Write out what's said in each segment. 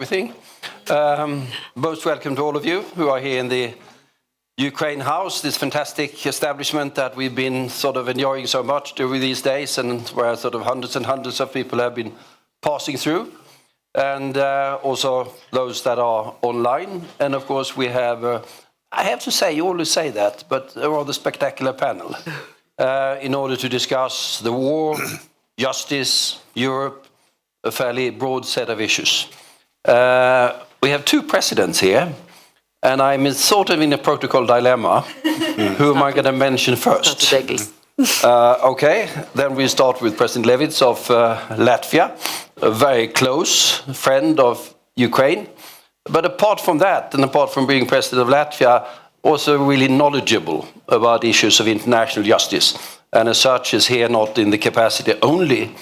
Everything. Most welcome to all of you who are here in the Ukraine House, this fantastic establishment that we've been sort of enjoying so much during these days, and where sort of hundreds and hundreds of people have been passing through, and also those that are online. And of course we have, I have to say, you always say that, but a rather spectacular panel in order to discuss the war, justice, Europe, a fairly broad set of issues. We have two presidents here, and I'm sort of in a protocol dilemma. Who am I going to mention first? Okay, then we start with President Levits of Latvia, a very close friend of Ukraine. But apart from that, and apart from being president of Latvia, also really knowledgeable about issues of international justice. And as such is here not in the capacity only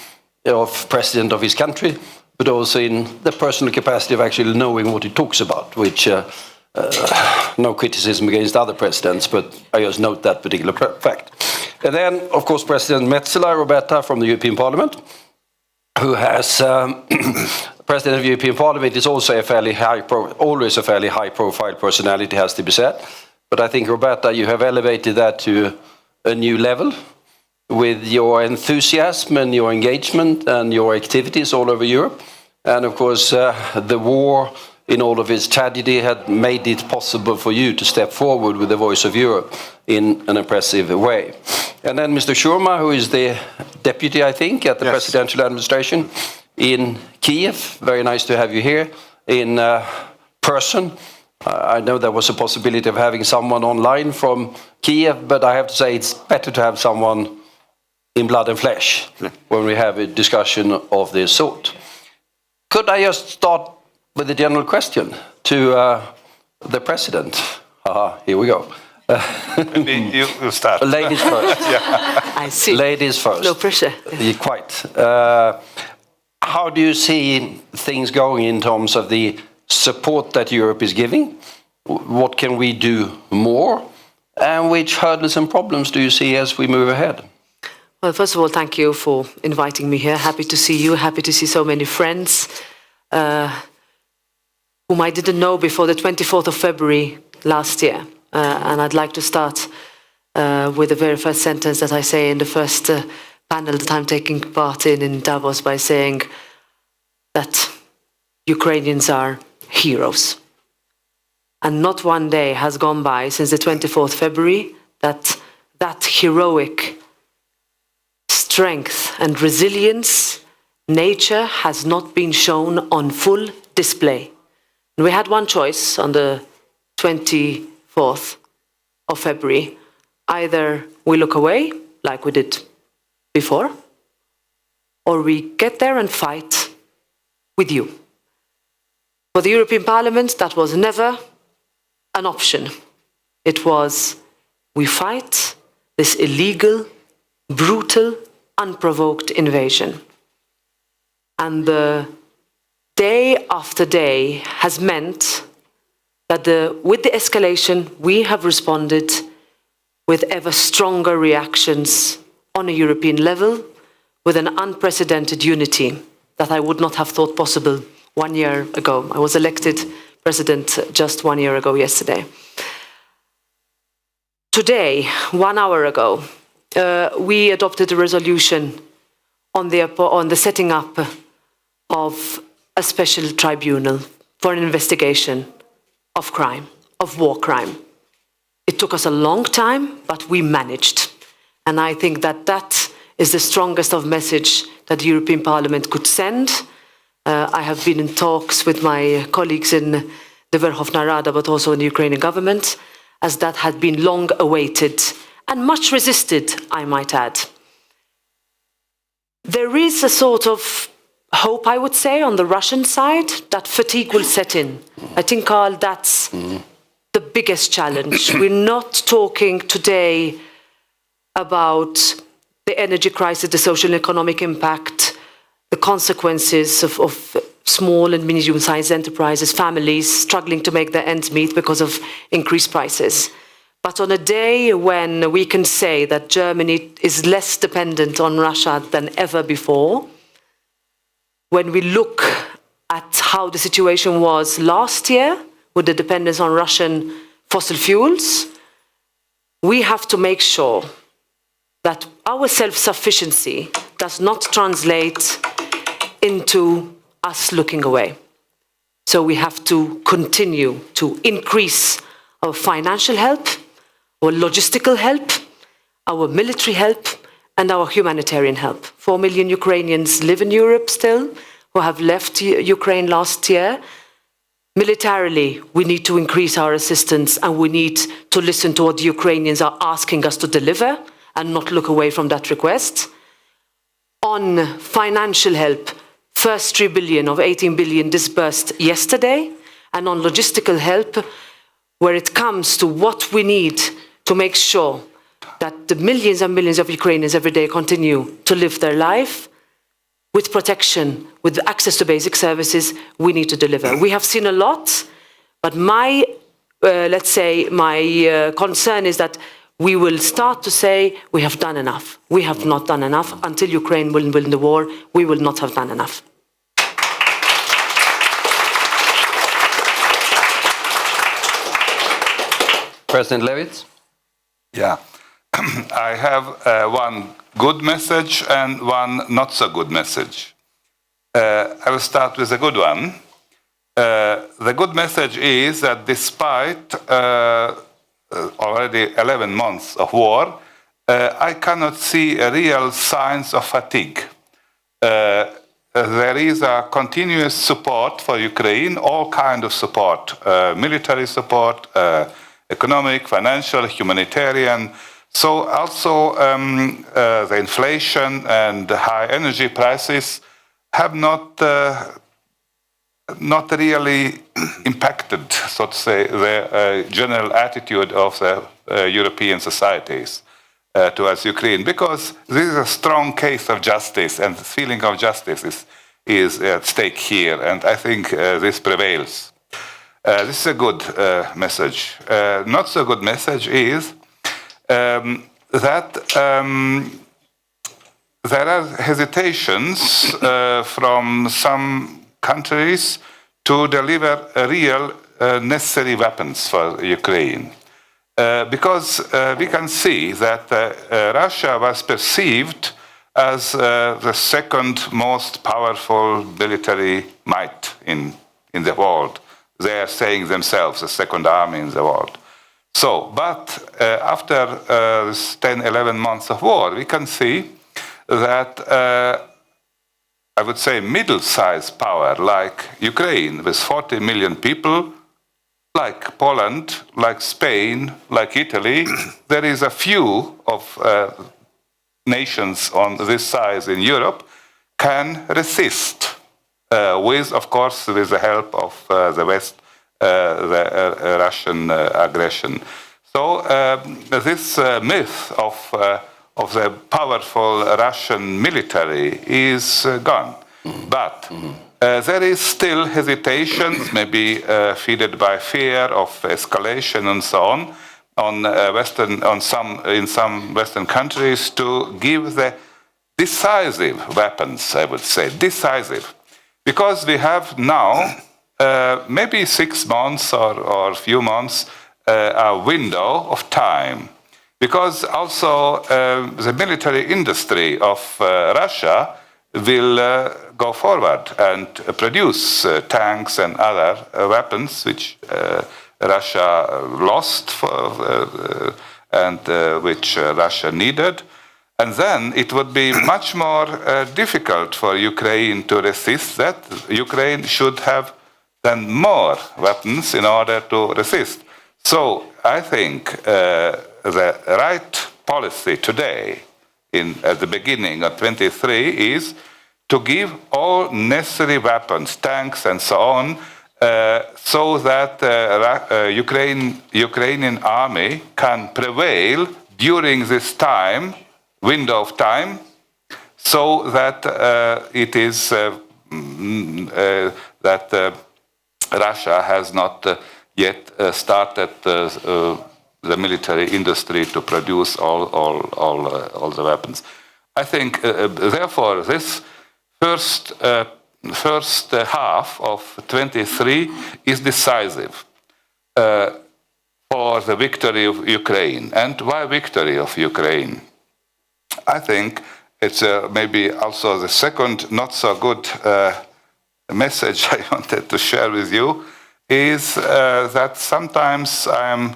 of president of his country, but also in the personal capacity of actually knowing what he talks about, which no criticism against other presidents, but I just note that particular fact. And then, of course, President Metsola, Roberta, from the European Parliament, who has, President of the European Parliament is also a fairly always a fairly high-profile personality, has to be said. But I think, Roberta, you have elevated that to a new level with your enthusiasm and your engagement and your activities all over Europe. And of course, the war in all of its tragedy had made it possible for you to step forward with the voice of Europe in an impressive way. And then Mr. Shurma, who is the deputy, I think, at the presidential administration in Kiev. Very nice to have you here in person. I know there was a possibility of having someone online from Kiev, but I have to say it's better to have someone in blood and flesh when we have a discussion of this sort. Could I just start with a general question to the President? Here we go. You start. Ladies first. I see. Ladies first. No pressure. Quite. How do you see things going in terms of the support that Europe is giving? What can we do more? And which hurdles and problems do you see as we move ahead? Well, first of all, thank you for inviting me here. Happy to see you. Happy to see so many friends whom I didn't know before the 24th of February last year. And I'd like to start with the very first sentence that I say in the first panel that I'm taking part in Davos by saying that Ukrainians are heroes. And not one day has gone by since the 24th February that heroic strength and resilience, nature has not been shown on full display. And we had one choice on the 24th of February. Either we look away, like we did before, or we get there and fight with you. For the European Parliament, that was never an option. It was, we fight this illegal, brutal, unprovoked invasion. And the day after day has meant that with the escalation, we have responded with ever stronger reactions on a European level, with an unprecedented unity that I would not have thought possible 1 year ago. I was elected president just 1 year ago yesterday. Today, 1 hour ago, we adopted a resolution on the setting up of a special tribunal for an investigation of crime, of war crime. It took us a long time, but we managed. And I think that is the strongest of message that the European Parliament could send. I have been in talks with my colleagues in the Verkhovna Rada, but also in the Ukrainian government, as that had been long awaited and much resisted, I might add. There is a sort of hope, I would say, on the Russian side, that fatigue will set in. I think, Carl, that's the biggest challenge. We're not talking today about the energy crisis, the social and economic impact, the consequences of small and medium-sized enterprises, families struggling to make their ends meet because of increased prices. But on a day when we can say that Germany is less dependent on Russia than ever before, when we look at how the situation was last year with the dependence on Russian fossil fuels, we have to make sure that our self-sufficiency does not translate into us looking away. So we have to continue to increase our financial help, our logistical help, our military help, and our humanitarian help. 4 million Ukrainians live in Europe still, who have left Ukraine last year. Militarily, we need to increase our assistance, and we need to listen to what the Ukrainians are asking us to deliver and not look away from that request. On financial help, first 3 billion of 18 billion disbursed yesterday, and on logistical help, where it comes to what we need to make sure that the millions and millions of Ukrainians every day continue to live their life with protection, with access to basic services, we need to deliver. We have seen a lot, but my concern is that we will start to say we have done enough. We have not done enough. Until Ukraine will win the war, we will not have done enough. President Levits? Yeah. I have one good message and one not so good message. I will start with the good one. The good message is that despite already 11 months of war, I cannot see real signs of fatigue. There is a continuous support for Ukraine, all kinds of support, military support, economic, financial, humanitarian. So also the inflation and the high energy prices have not really impacted, so to say, the general attitude of the European societies towards Ukraine, because this is a strong case of justice, and the feeling of justice is at stake here, and I think this prevails. This is a good message. Not so good message is that there are hesitations from some countries to deliver real necessary weapons for Ukraine. Because we can see that Russia was perceived as the second most powerful military might in the world. They are saying themselves the second army in the world. So, but after 10, 11 months of war, we can see that I would say middle-sized power like Ukraine with 40 million people, like Poland, like Spain, like Italy, there is a few of nations on this size in Europe can resist with, of course, with the help of the West, the Russian aggression. So this myth of the powerful Russian military is gone. But there is still hesitation, maybe fed by fear of escalation and so on in some Western countries to give the decisive weapons, I would say, decisive. Because we have now, maybe 6 months or a few months, a window of time. Because also the military industry of Russia will go forward and produce tanks and other weapons which Russia lost and which Russia needed. And then it would be much more difficult for Ukraine to resist that. Ukraine should have then more weapons in order to resist. So I think the right policy today, at the beginning of 23, is to give all necessary weapons, tanks and so on, so that Ukrainian army can prevail during this time, window of time, so that it is that Russia has not yet started the military industry to produce all the weapons. I think, therefore, this first first half of 23 is decisive for the victory of Ukraine. And why victory of Ukraine? I think it's maybe also the second not so good message I wanted to share with you is that sometimes I'm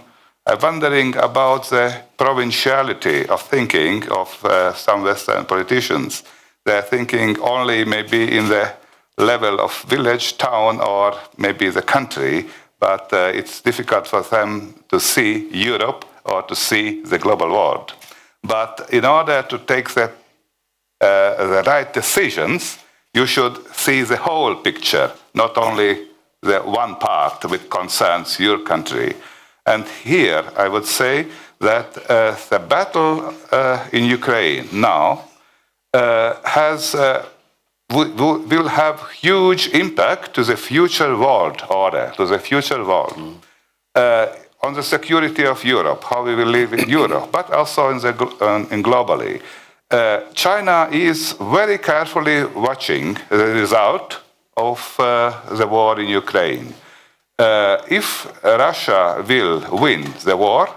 wondering about the provinciality of thinking of some Western politicians. They're thinking only maybe in the level of village, town, or maybe the country, but it's difficult for them to see Europe or to see the global world. But in order to take the right decisions, you should see the whole picture, not only the one part which concerns your country. And here I would say that the battle in Ukraine now will have huge impact to the future world order, to the future world, on the security of Europe, how we will live in Europe, but also in globally. China is very carefully watching the result of the war in Ukraine. If Russia will win the war,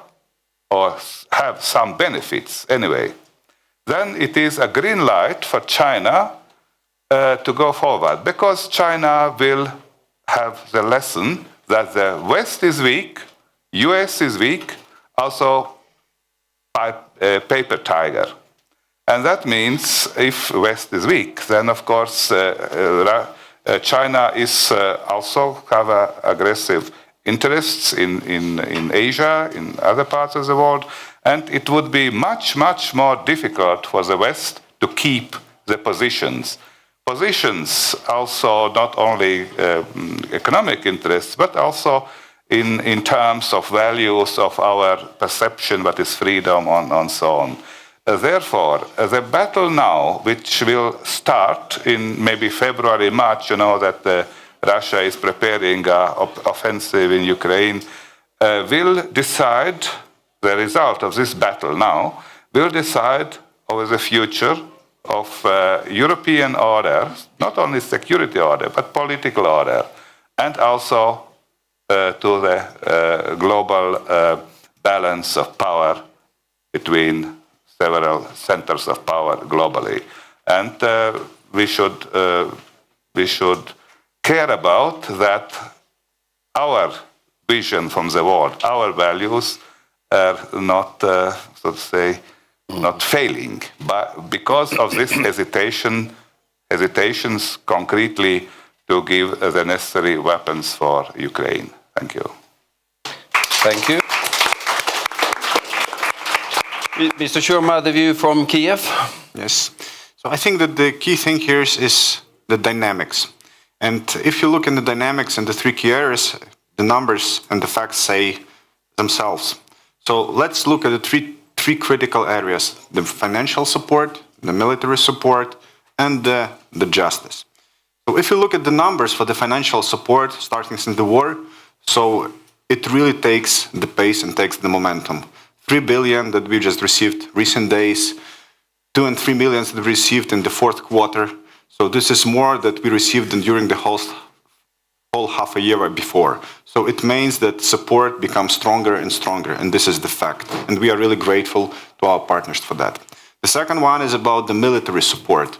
or have some benefits anyway, then it is a green light for China to go forward, because China will have the lesson that the West is weak, US is weak, also paper tiger. And that means if West is weak, then of course China is also have aggressive interests in Asia, in other parts of the world, and it would be much, much more difficult for the West to keep the positions. Positions also not only economic interests, but also in terms of values of our perception, what is freedom, and so on. Therefore, the battle now, which will start in maybe February, March, you know that Russia is preparing an offensive in Ukraine, will decide, the result of this battle now, will decide over the future of European order, not only security order, but political order, and also to the global balance of power between several centers of power globally. And we should care about that our vision from the world, our values are not, so to say, not failing, but because of this hesitations concretely to give the necessary weapons for Ukraine. Thank you. Thank you. Mr. Shurma, the view from Kiev? Yes. So I think that the key thing here is the dynamics. And if you look in the dynamics in the three key areas, the numbers and the facts say themselves. So let's look at the three critical areas: the financial support, the military support, and the justice. So if you look at the numbers for the financial support starting since the war, so it really takes the pace and takes the momentum. 3 billion that we just received recent days, 2 and 3 million that we received in the fourth quarter. So this is more that we received during the whole half a year before. So it means that support becomes stronger and stronger, and this is the fact. And we are really grateful to our partners for that. The second one is about the military support.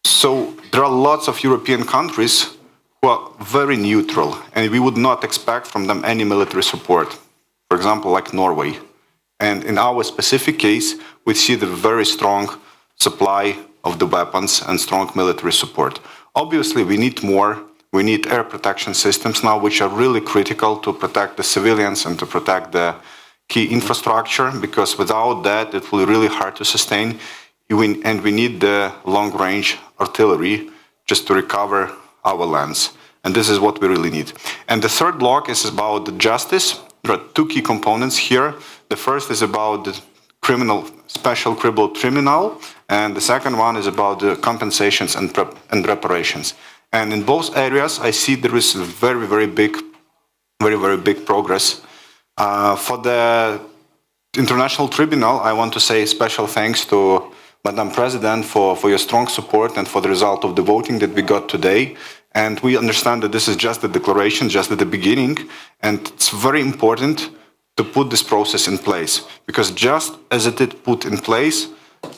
So there are lots of European countries who are very neutral, and we would not expect from them any military support. For example, like Norway. And in our specific case, we see the very strong supply of the weapons and strong military support. Obviously, we need more. We need air protection systems now, which are really critical to protect the civilians and to protect the key infrastructure, because without that, it will be really hard to sustain. And we need the long-range artillery just to recover our lands. And this is what we really need. And the third block is about the justice. There are two key components here. The first is about the special criminal tribunal, and the second one is about the compensations and reparations. And in both areas, I see there is very, very big progress. For the International Tribunal, I want to say special thanks to Madam President, for your strong support and for the result of the voting that we got today. And we understand that this is just the declaration, just at the beginning, and it's very important to put this process in place, because just as it is put in place,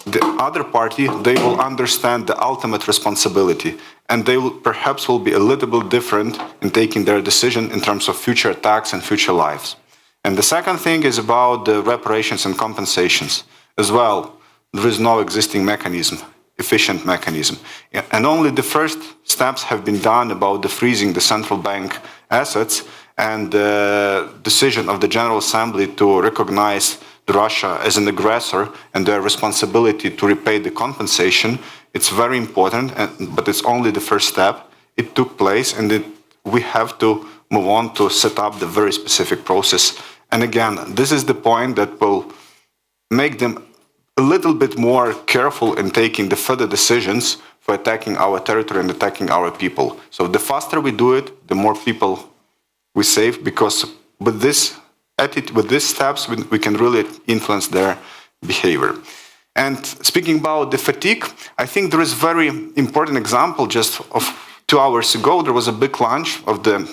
the other party, they will understand the ultimate responsibility, and they will perhaps will be a little bit different in taking their decision in terms of future attacks and future lives. And the second thing is about the reparations and compensations as well. There is no existing mechanism, efficient mechanism. And only the first steps have been done about the freezing the central bank assets and the decision of the General Assembly to recognize Russia as an aggressor and their responsibility to repay the compensation. It's very important, but it's only the first step. It took place, and we have to move on to set up the very specific process. And again, this is the point that will make them a little bit more careful in taking the further decisions for attacking our territory and attacking our people. So the faster we do it, the more people we save, because with these steps, we can really influence their behavior. And speaking about the fatigue, I think there is a very important example. Just of 2 hours ago, there was a big launch of the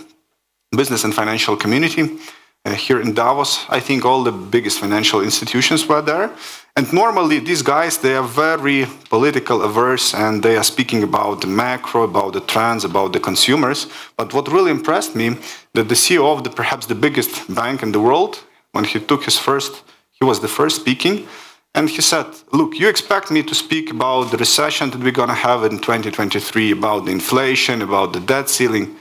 business and financial community here in Davos. I think all the biggest financial institutions were there. And normally these guys, they are very political averse, and they are speaking about the macro, about the trends, about the consumers. But what really impressed me, that the CEO of perhaps the biggest bank in the world, when he was the first speaking, and he said, look, you expect me to speak about the recession that we're going to have in 2023, about the inflation, about the debt ceiling.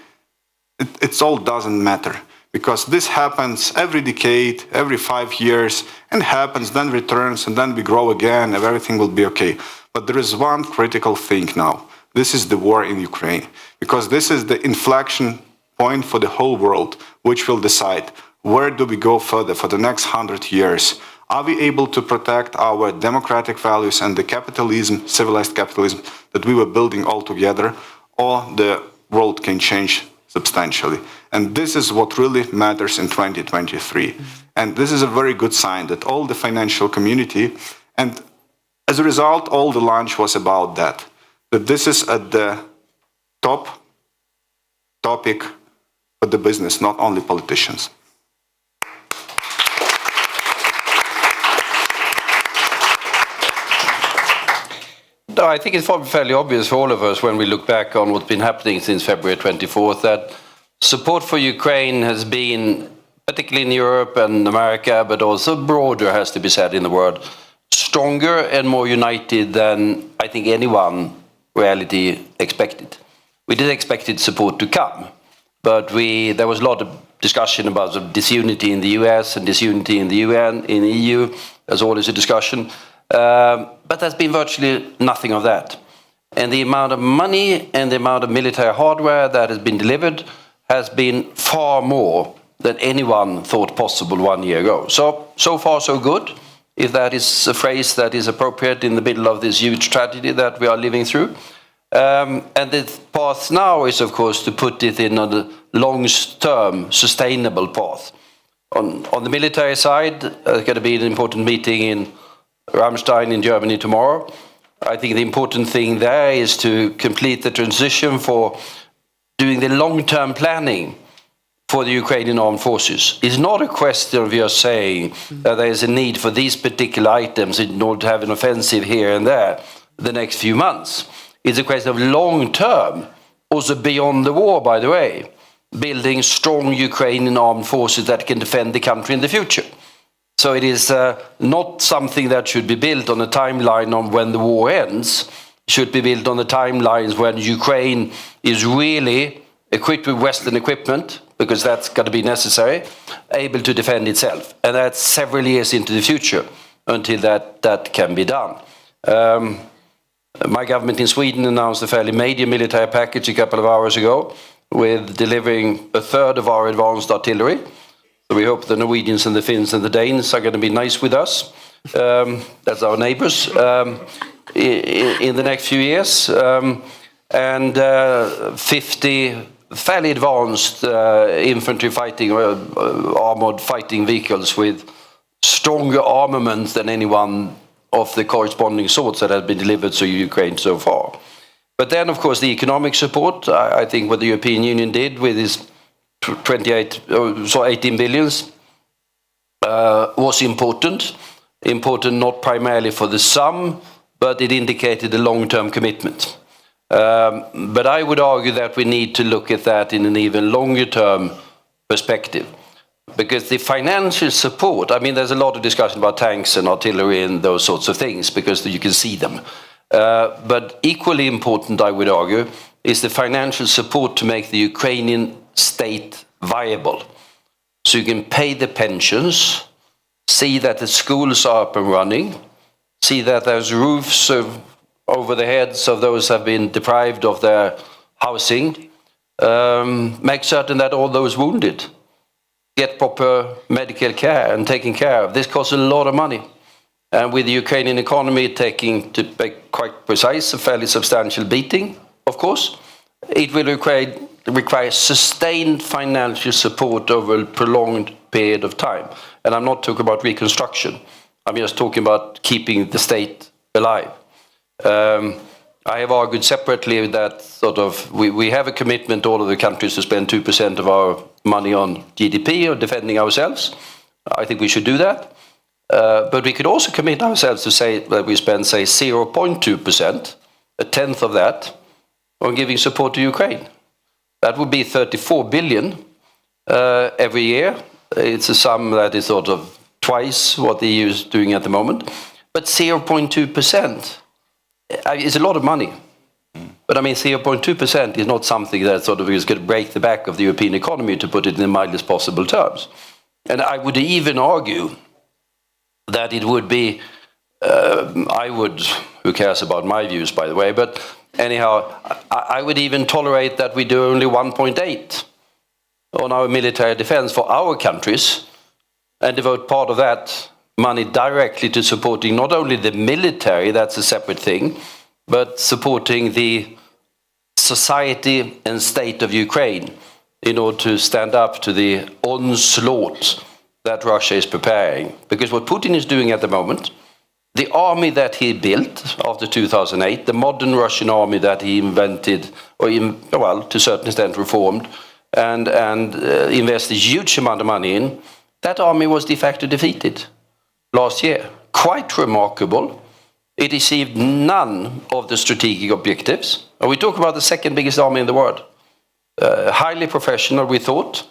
It all doesn't matter. Because this happens every decade, every 5 years, and happens, then returns, and then we grow again, and everything will be okay. But there is one critical thing now. This is the war in Ukraine. Because this is the inflection point for the whole world, which will decide where do we go further for the next 100 years. Are we able to protect our democratic values and the capitalism, civilized capitalism, that we were building all together, or the world can change substantially? And this is what really matters in 2023. And this is a very good sign that all the financial community, and as a result, all the launch was about that this is at the top topic for the business, not only politicians. No, I think it's fairly obvious for all of us when we look back on what's been happening since February 24th that support for Ukraine has been, particularly in Europe and America, but also broader, has to be said, in the world, stronger and more united than I think anyone reality expected. We did expect support to come, but there was a lot of discussion about the disunity in the US and disunity in the UN, in the EU. There's always a discussion. But there's been virtually nothing of that. And the amount of money and the amount of military hardware that has been delivered has been far more than anyone thought possible 1 year ago. So far, so good, if that is a phrase that is appropriate in the middle of this huge tragedy that we are living through. And the path now is, of course, to put it in a long-term, sustainable path. On the military side, there's going to be an important meeting in Ramstein in Germany tomorrow. I think the important thing there is to complete the transition for doing the long-term planning for the Ukrainian armed forces. It's not a question of just saying that there is a need for these particular items in order to have an offensive here and there the next few months. It's a question of long-term, also beyond the war, by the way, building strong Ukrainian armed forces that can defend the country in the future. So it is not something that should be built on a timeline on when the war ends. It should be built on the timelines when Ukraine is really equipped with Western equipment, because that's going to be necessary, able to defend itself. And that's several years into the future until that can be done. My government in Sweden announced a fairly major military package a couple of hours ago with delivering a third of our advanced artillery. So we hope the Norwegians and the Finns and the Danes are going to be nice with us. That's our neighbors in the next few years. And 50 fairly advanced infantry fighting armored fighting vehicles with stronger armaments than anyone of the corresponding sorts that has been delivered to Ukraine so far. But then, of course, the economic support, I think what the European Union did with its 18 billions was important. Important not primarily for the sum, but it indicated a long-term commitment. But I would argue that we need to look at that in an even longer-term perspective. Because the financial support, I mean, there's a lot of discussion about tanks and artillery and those sorts of things, because you can see them. But equally important, I would argue, is the financial support to make the Ukrainian state viable. So you can pay the pensions, see that the schools are up and running, see that there's roofs over the heads of those who have been deprived of their housing, make certain that all those wounded get proper medical care and taken care of. This costs a lot of money. And with the Ukrainian economy taking, to be quite precise, a fairly substantial beating, of course, it will require sustained financial support over a prolonged period of time. And I'm not talking about reconstruction. I'm just talking about keeping the state alive. I have argued separately that we have a commitment, all of the countries, to spend 2% of our money on GDP or defending ourselves. I think we should do that. But we could also commit ourselves to say that we spend, say, 0.2%, a tenth of that, on giving support to Ukraine. That would be 34 billion every year. It's a sum that is twice what the EU is doing at the moment. But 0.2% is a lot of money. But I mean, 0.2% is not something that is going to break the back of the European economy, to put it in the mildest possible terms. And I would even argue that it would be, who cares about my views, by the way, but anyhow, I would even tolerate that we do only 1.8 on our military defense for our countries, and devote part of that money directly to supporting not only the military, that's a separate thing, but supporting the society and state of Ukraine in order to stand up to the onslaught that Russia is preparing. Because what Putin is doing at the moment, the army that he built after 2008, the modern Russian army that he invented, or to a certain extent reformed, and invested a huge amount of money in, that army was de facto defeated last year. Quite remarkable. It achieved none of the strategic objectives. And we talk about the second biggest army in the world. Highly professional, we thought,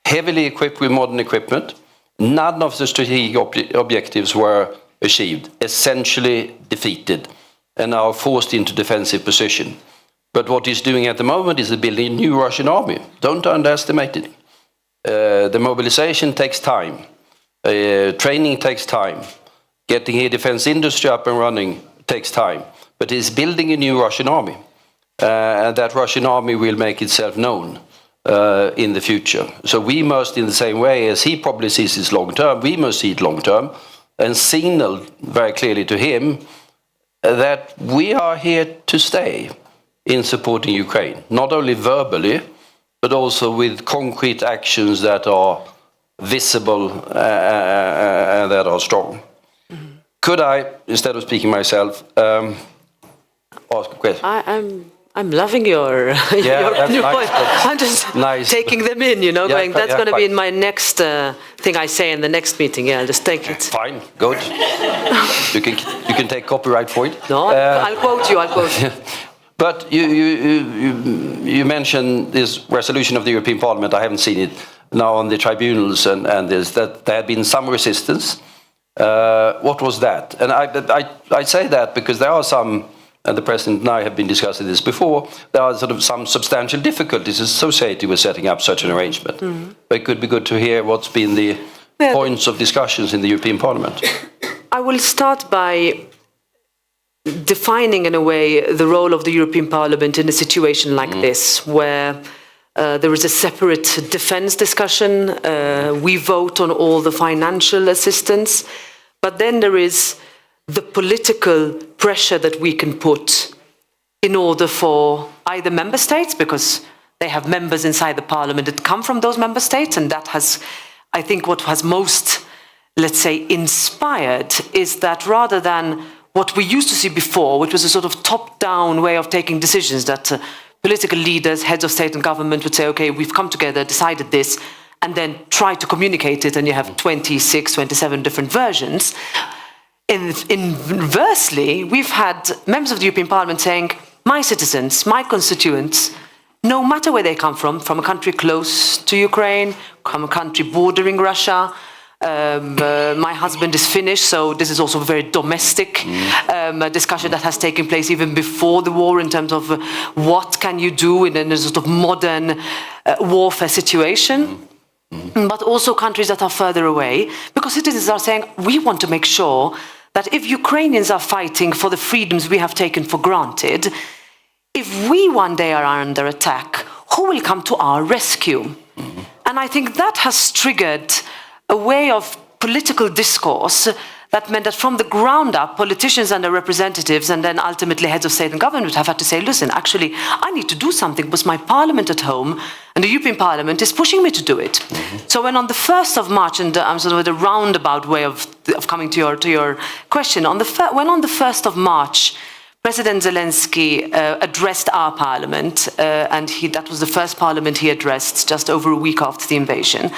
heavily equipped with modern equipment. None of the strategic objectives were achieved, essentially defeated, and now forced into defensive position. But what he's doing at the moment is building a new Russian army. Don't underestimate it. The mobilization takes time. Training takes time. Getting a defense industry up and running takes time. But he's building a new Russian army. And that Russian army will make itself known in the future. So we must, in the same way as he probably sees it long term, we must see it long term and signal very clearly to him that we are here to stay in supporting Ukraine, not only verbally, but also with concrete actions that are visible and that are strong. Mm-hmm. Could I, instead of speaking myself, ask a question? I'm loving your new nice, point. I'm just taking them in, going, that's going to be in my next thing I say in the next meeting. Yeah, I'll just take it. Fine, good. you can take copyright for it. No, I'll quote you. But you mentioned this resolution of the European Parliament. I haven't seen it now on the tribunals, and there's that there had been some resistance. What was that? And I say that because there are some, and the President and I have been discussing this before, there are some substantial difficulties associated with setting up such an arrangement. Mm-hmm. But it could be good to hear what's been the points of discussions in the European Parliament. I will start by defining, in a way, the role of the European Parliament in a situation like this, where there is a separate defense discussion. We vote on all the financial assistance, but then there is the political pressure that we can put in order for either member states, because they have members inside the parliament that come from those member states, and that has, I think, what has most let's say, inspired is that rather than what we used to see before, which was a sort of top-down way of taking decisions, that political leaders, heads of state and government would say, okay, we've come together, decided this, and then try to communicate it, and you have 26, 27 different versions. Inversely, we've had members of the European Parliament saying, my citizens, my constituents, no matter where they come from a country close to Ukraine, from a country bordering Russia, my husband is Finnish, so this is also a very domestic discussion that has taken place even before the war in terms of what can you do in a sort of modern warfare situation. But also countries that are further away, because citizens are saying, we want to make sure that if Ukrainians are fighting for the freedoms we have taken for granted, if we one day are under attack, who will come to our rescue? And I think that has triggered a way of political discourse that meant that from the ground up, politicians and their representatives, and then ultimately heads of state and government, have had to say, listen, actually, I need to do something because my parliament at home and the European Parliament is pushing me to do it. So when on the 1st of March, and I'm sort of with a roundabout way of coming to your question, when on the 1st of March, President Zelensky addressed our parliament, and that was the first parliament he addressed just over a week after the invasion.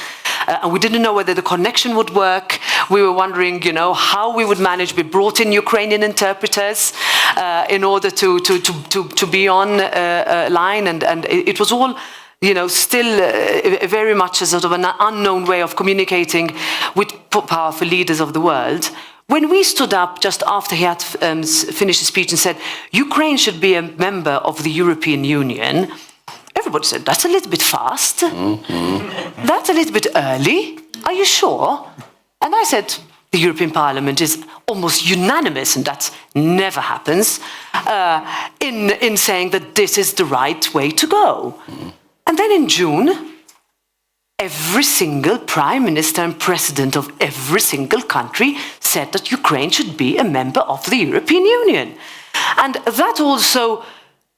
And we didn't know whether the connection would work. We were wondering, how we would manage. We brought in Ukrainian interpreters in order to be on line, and it was all, still very much a sort of an unknown way of communicating with powerful leaders of the world. When we stood up just after he had finished his speech and said, Ukraine should be a member of the European Union, everybody said, that's a little bit fast. That's a little bit early. Are you sure? And I said, the European Parliament is almost unanimous, and that never happens, in saying that this is the right way to go. And then in June, every single prime minister and president of every single country said that Ukraine should be a member of the European Union. And that also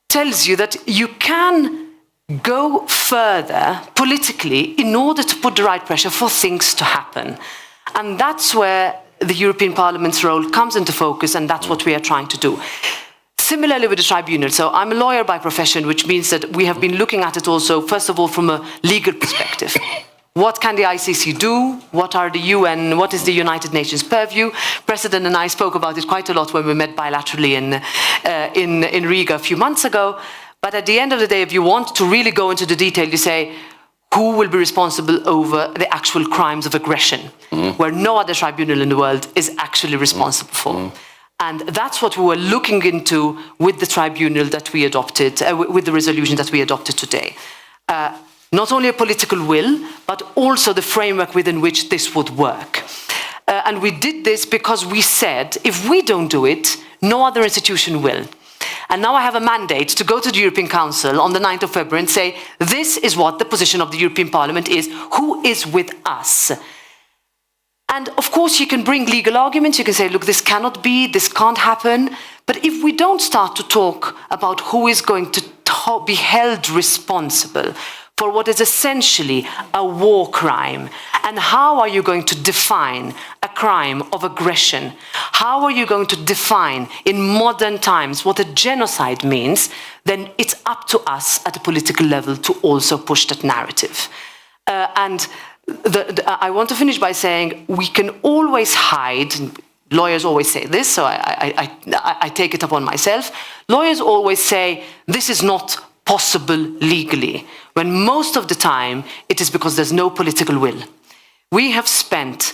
tells you that you can go further politically in order to put the right pressure for things to happen. And that's where the European Parliament's role comes into focus, and that's what we are trying to do. Similarly with the tribunal, so I'm a lawyer by profession, which means that we have been looking at it also, first of all, from a legal perspective. What can the ICC do? What is the United Nations purview? President and I spoke about it quite a lot when we met bilaterally in Riga a few months ago. But at the end of the day, if you want to really go into the detail, you say, who will be responsible over the actual crimes of aggression, where no other tribunal in the world is actually responsible for. And that's what we were looking into with the tribunal that we adopted, with the resolution that we adopted today. Not only a political will, but also the framework within which this would work. And we did this because we said, if we don't do it, no other institution will. And now I have a mandate to go to the European Council on the 9th of February and say, this is what the position of the European Parliament is. Who is with us? And of course, you can bring legal arguments. You can say, look, this cannot be, this can't happen. But if we don't start to talk about who is going to be held responsible for what is essentially a war crime, and how are you going to define a crime of aggression? How are you going to define in modern times what a genocide means? Then it's up to us at a political level to also push that narrative. I want to finish by saying we can always hide. Lawyers always say this, so I take it upon myself. Lawyers always say this is not possible legally, when most of the time it is because there's no political will. We have spent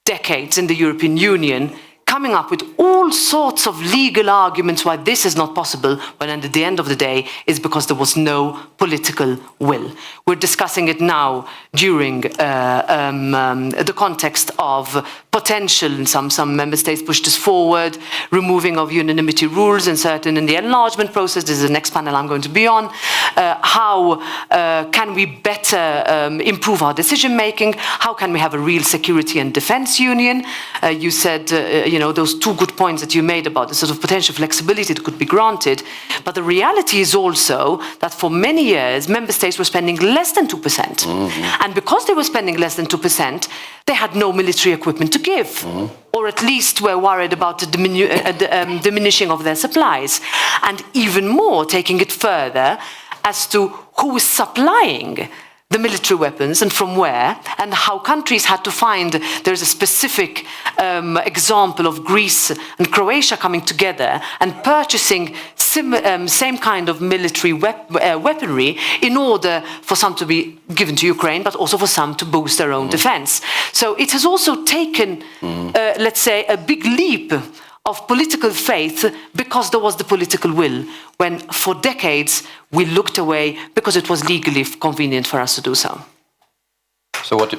decades in the European Union coming up with all sorts of legal arguments why this is not possible, when at the end of the day is because there was no political will. We're discussing it now during the context of potential, and some member states push this forward, removing of unanimity rules in the enlargement process. This is the next panel I'm going to be on. How can we better improve our decision making? How can we have a real security and defense union? You said, those two good points that you made about the sort of potential flexibility that could be granted. But the reality is also that for many years, member states were spending less than 2%. And because they were spending less than 2%, they had no military equipment to give. Or at least were worried about the diminishing of their supplies. And even more, taking it further, as to who is supplying the military weapons and from where, and how countries had to find. There's a specific example of Greece and Croatia coming together and purchasing same kind of military weaponry in order for some to be given to Ukraine, but also for some to boost their own defense. So it has also taken, let's say, a big leap of political faith because there was the political will, when for decades we looked away because it was legally convenient for us to do so. So what?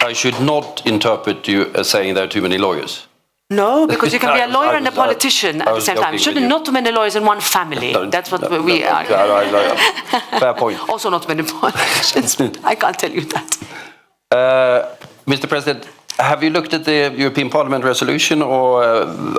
I should not interpret you as saying there are too many lawyers. No, because you can be a lawyer and a politician at the same time. Shouldn't not too many lawyers in one family. That's what we are. Fair point. Also not many politicians. I can't tell you that. Mr. President, have you looked at the European Parliament resolution, or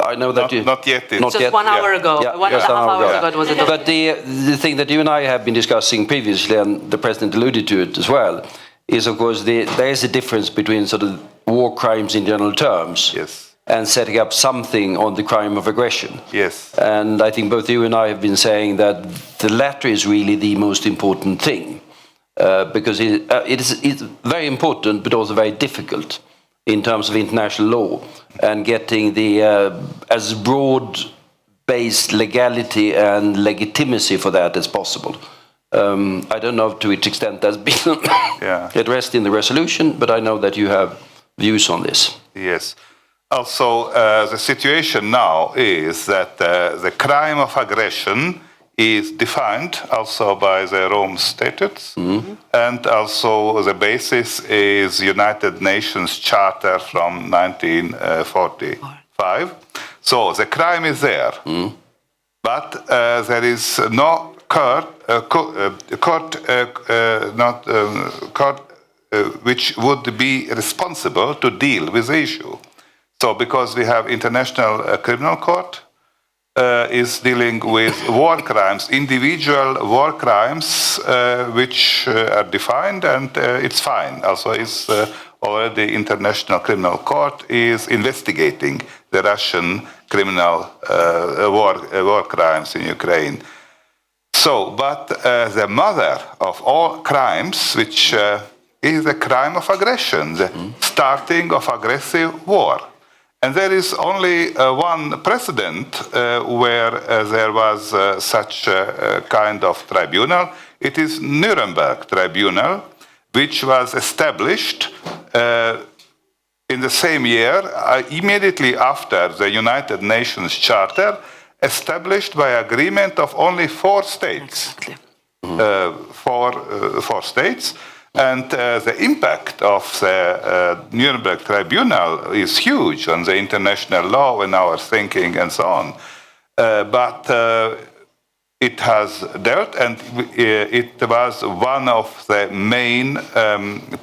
I know that Not yet. Just yet. 1 hour ago. Yeah, 1.5 hours ago it was adopted. But the thing that you and I have been discussing previously, and the President alluded to it as well, is of course there is a difference between sort of war crimes in general terms, Yes. and setting up something on the crime of aggression. Yes. And I think both you and I have been saying that the latter is really the most important thing. Because it's very important, but also very difficult in terms of international law, and getting the as broad-based legality and legitimacy for that as possible. I don't know to which extent that's been addressed in the resolution, but I know that you have views on this. Yes. Also, the situation now is that the crime of aggression is defined also by the Rome Statutes, and also the basis is United Nations Charter from 1945. So the crime is there, but there is no court which would be responsible to deal with the issue. So because we have International Criminal Court, is dealing with war crimes, individual war crimes, which are defined, and it's fine. Also, it's already International Criminal Court is investigating the Russian criminal war crimes in Ukraine. So, but the mother of all crimes, which is the crime of aggression, the starting of aggressive war. And there is only one precedent where there was such a kind of tribunal. It is Nuremberg Tribunal, which was established in the same year, immediately after the United Nations Charter, established by agreement of only 4 states. Exactly. Four states. And the impact of the Nuremberg Tribunal is huge on the international law and our thinking and so on. But it has dealt, and it was one of the main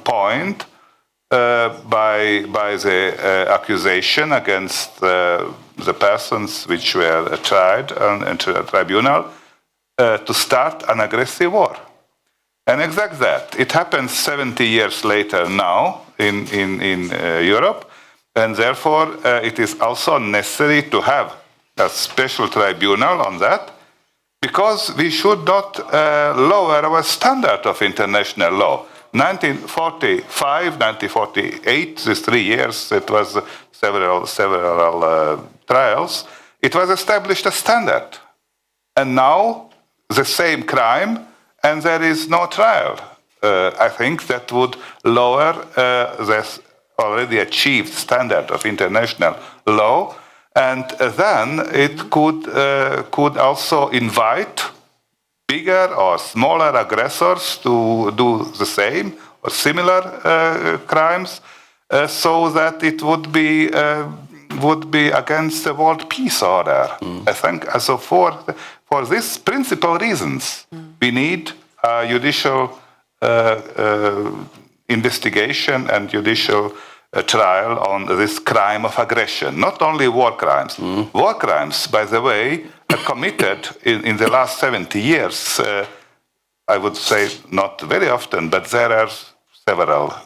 point by the accusation against the persons which were tried into a tribunal to start an aggressive war. And exactly that. It happens 70 years later now in Europe, and therefore it is also necessary to have a special tribunal on that, because we should not lower our standard of international law. 1945, 1948, these 3 years, it was several trials, it was established a standard. And now the same crime, and there is no trial. I think that would lower the already achieved standard of international law, and then it could also invite bigger or smaller aggressors to do the same or similar crimes, so that it would be against the world peace order. I think so. For these principal reasons, we need a judicial investigation and judicial trial on this crime of aggression. Not only war crimes. War crimes, by the way, are committed in the last 70 years. I would say not very often, but there are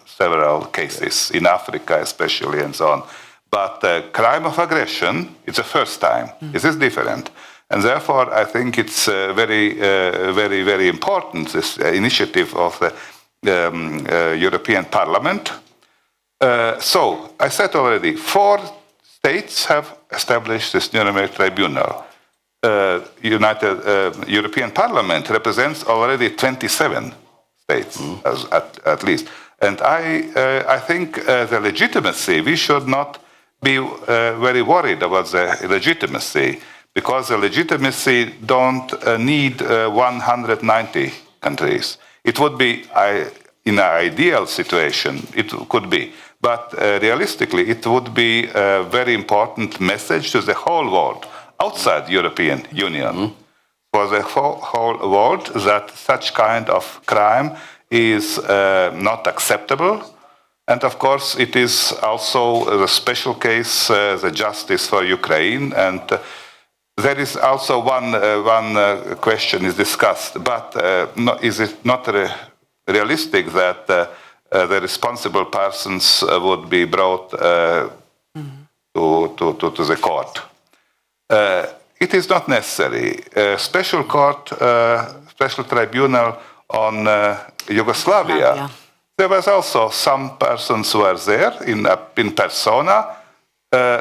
several cases in Africa especially and so on. But crime of aggression, it's the first time. This is different. And therefore, I think it's very important, this initiative of the European Parliament. So, I said already, 4 states have established this Nuremberg Tribunal. European Parliament represents already 27 states, at least. And I think the legitimacy, we should not be very worried about the legitimacy, because the legitimacy don't need 190 countries. It would be, in an ideal situation, it could be. But realistically, it would be a very important message to the whole world, outside the European Union, for the whole world, that such kind of crime is not acceptable. And of course, it is also the special case, the justice for Ukraine. And there is also one question is discussed, but is it not realistic that the responsible persons would be brought to the court? It is not necessary. A special court, special tribunal on Yugoslavia. There was also some persons who were there in persona.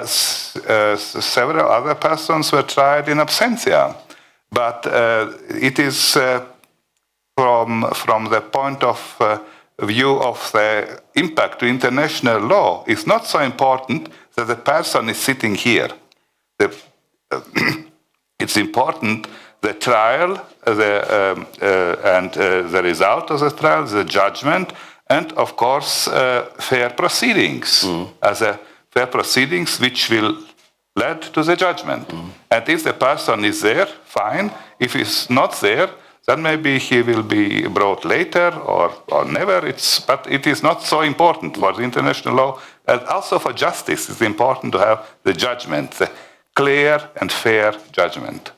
Several other persons were tried in absentia. But it is from the point of view of the impact to international law, it's not so important that the person is sitting here. It's important the trial and the result of the trial, the judgment, and of course fair proceedings as a fair proceedings which will lead to the judgment. And if the person is there, fine. If he's not there, then maybe he will be brought later or never. But it is not so important for the international law, and also for justice. It's important to have the judgment, the clear and fair judgment.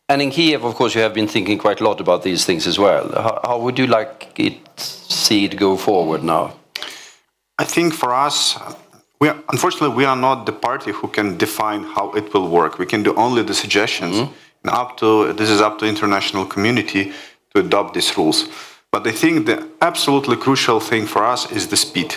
And in Kiev, of course, you have been thinking quite a lot about these things as well. How would you like see it go forward now? I think for us, unfortunately, we are not the party who can define how it will work. We can do only the suggestions. And this is up to international community to adopt these rules. But I think the absolutely crucial thing for us is the speed.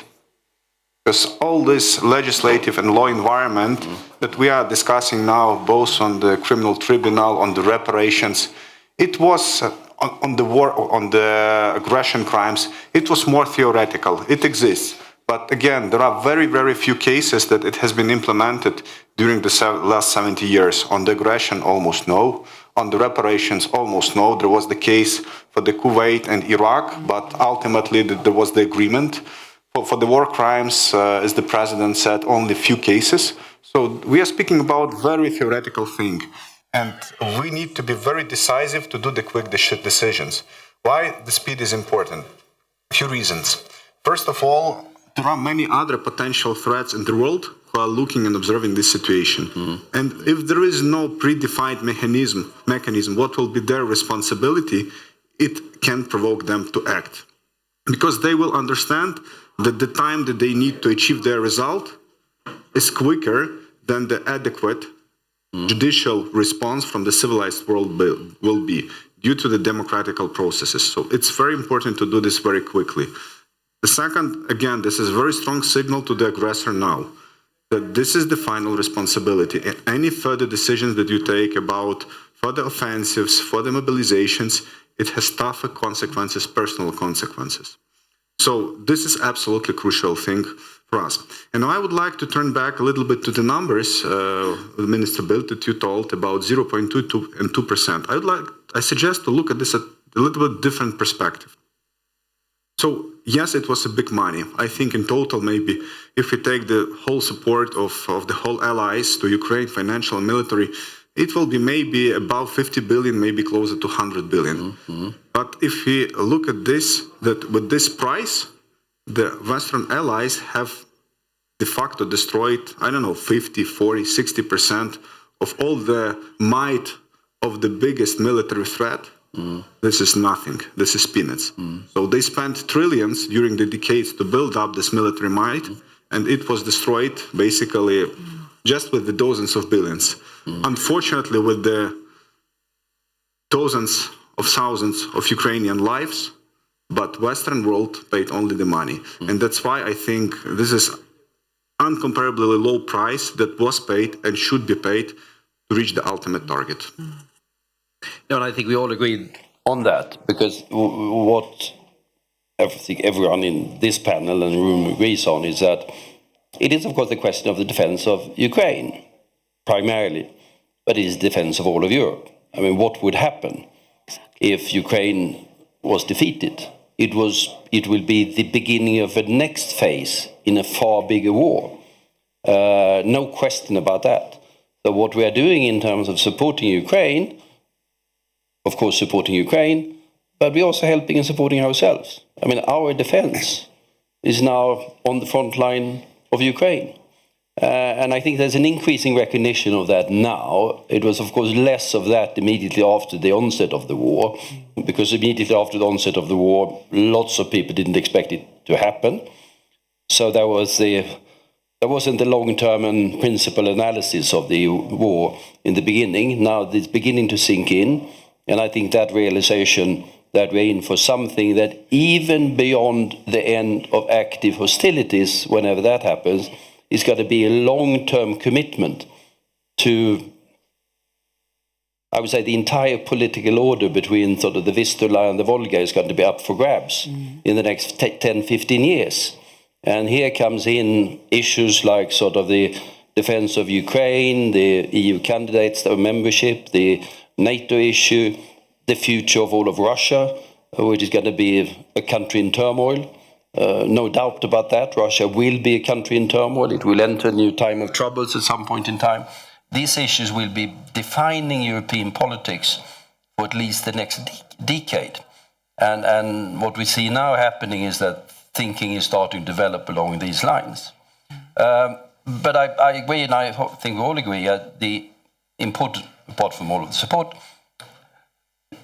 Because all this legislative and law environment that we are discussing now, both on the criminal tribunal, on the reparations, it was on the war, on the aggression crimes, it was more theoretical. It exists. But again, there are very, very few cases that it has been implemented during the last 70 years. On the aggression, almost no. On the reparations, almost no. There was the case for the Kuwait and Iraq, but ultimately there was the agreement. For the war crimes, as the president said, only few cases. So we are speaking about very theoretical thing. And we need to be very decisive to do the quick decisions. Why the speed is important? A few reasons. First of all, there are many other potential threats in the world who are looking and observing this situation. And if there is no predefined mechanism, what will be their responsibility, it can provoke them to act. Because they will understand that the time that they need to achieve their result is quicker than the adequate judicial response from the civilized world will be due to the democratical processes. So it's very important to do this very quickly. The second, again, this is a very strong signal to the aggressor now that this is the final responsibility. And any further decisions that you take about further offensives, further mobilizations, it has tougher consequences, personal consequences. So this is absolutely crucial thing for us. And now I would like to turn back a little bit to the numbers, Minister Bild, that you told about 0.22 and 2%. I suggest to look at this at a little bit different perspective. So yes, it was a big money. I think in total, maybe if we take the whole support of the whole allies to Ukraine, financial and military, it will be maybe about 50 billion, maybe closer to 100 billion. But if we look at this, that with this price, the Western allies have de facto destroyed, I don't know, 50, 40, 60% of all the might of the biggest military threat. This is nothing. This is peanuts. So they spent trillions during the decades to build up this military might, and it was destroyed basically just with the dozens of billions. Unfortunately, with the dozens of thousands of Ukrainian lives, but Western world paid only the money. And that's why I think this is incomparably low price that was paid and should be paid to reach the ultimate target. No, and I think we all agree on that, because what I think everyone in this panel and room agrees on is that it is, of course, the question of the defense of Ukraine, primarily, but it is defense of all of Europe. I mean, what would happen if Ukraine was defeated? It will be the beginning of a next phase in a far bigger war. No question about that. So what we are doing in terms of supporting Ukraine, of course, supporting Ukraine, but we're also helping and supporting ourselves. I mean, our defense is now on the front line of Ukraine. And I think there's an increasing recognition of that now. It was, of course, less of that immediately after the onset of the war, because immediately after the onset of the war, lots of people didn't expect it to happen. So there wasn't the long-term and principal analysis of the war in the beginning. Now it's beginning to sink in. And I think that realization that we're in for something that even beyond the end of active hostilities, whenever that happens, is got to be a long-term commitment to, I would say, the entire political order between sort of the Vistula and the Volga is going to be up for grabs in the next 10, 15 years. And here comes in issues like sort of the defense of Ukraine, the EU candidates membership, the NATO issue, the future of all of Russia, which is going to be a country in turmoil. No doubt about that. Russia will be a country in turmoil. It will enter a new time of troubles at some point in time. These issues will be defining European politics for at least the next decade. And what we see now happening is that thinking is starting to develop along these lines. But I agree, and I think we all agree, the important, apart from all of the support,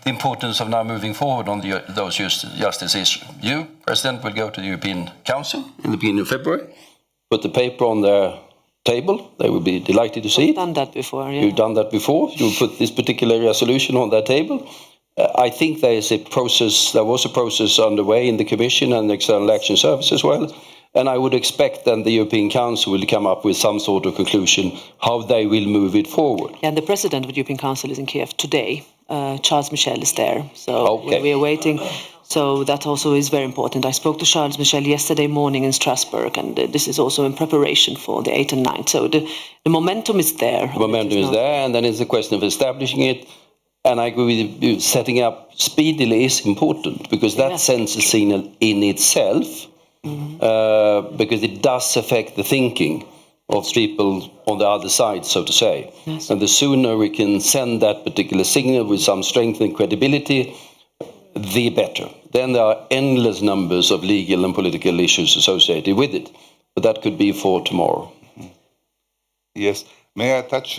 the importance of now moving forward on those justice issues. You, President, will go to the European Council in the beginning of February, put the paper on their table. They will be delighted to see it. You've done that before, yeah. You've done that before. You put this particular resolution on their table. I think there was a process underway in the Commission and the External Action Service as well. And I would expect then the European Council will come up with some sort of conclusion how they will move it forward. And the President of the European Council is in Kiev today. Charles Michel is there. So we are waiting. So that also is very important. I spoke to Charles Michel yesterday morning in Strasbourg, and this is also in preparation for the 8th and 9th. So the momentum is there. The momentum is there, and then it's a question of establishing it. And I agree with you, setting up speedily is important, because that sends a signal in itself, because it does affect the thinking of people on the other side, so to say. Yes. And the sooner we can send that particular signal with some strength and credibility, the better. Then there are endless numbers of legal and political issues associated with it. But that could be for tomorrow. Yes. May I touch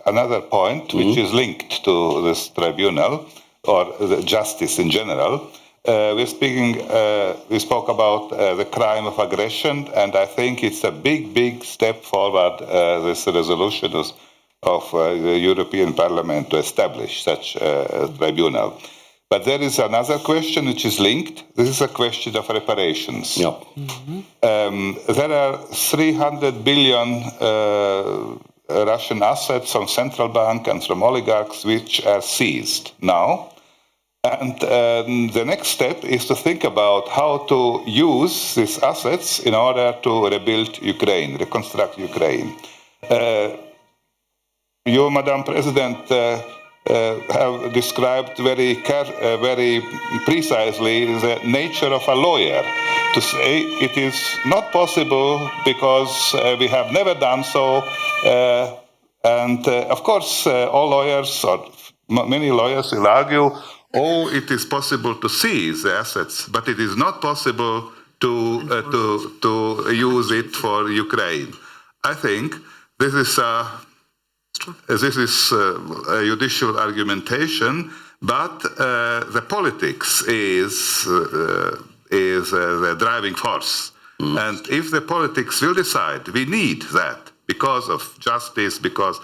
another point which is linked to this tribunal, or the justice in general? We spoke about the crime of aggression, and I think it's a big step forward, this resolution of the European Parliament to establish such a tribunal. But there is another question which is linked. This is a question of reparations. Yeah. There are 300 billion Russian assets from central bank and from oligarchs which are seized now. And the next step is to think about how to use these assets in order to rebuild Ukraine, reconstruct Ukraine. You, Madam President, have described very precisely the nature of a lawyer, to say it is not possible because we have never done so. And of course, all lawyers, or many lawyers will argue, it is possible to seize the assets, but it is not possible to use it for Ukraine. I think this is a judicial argumentation, but the politics is the driving force. And if the politics will decide we need that because of justice, because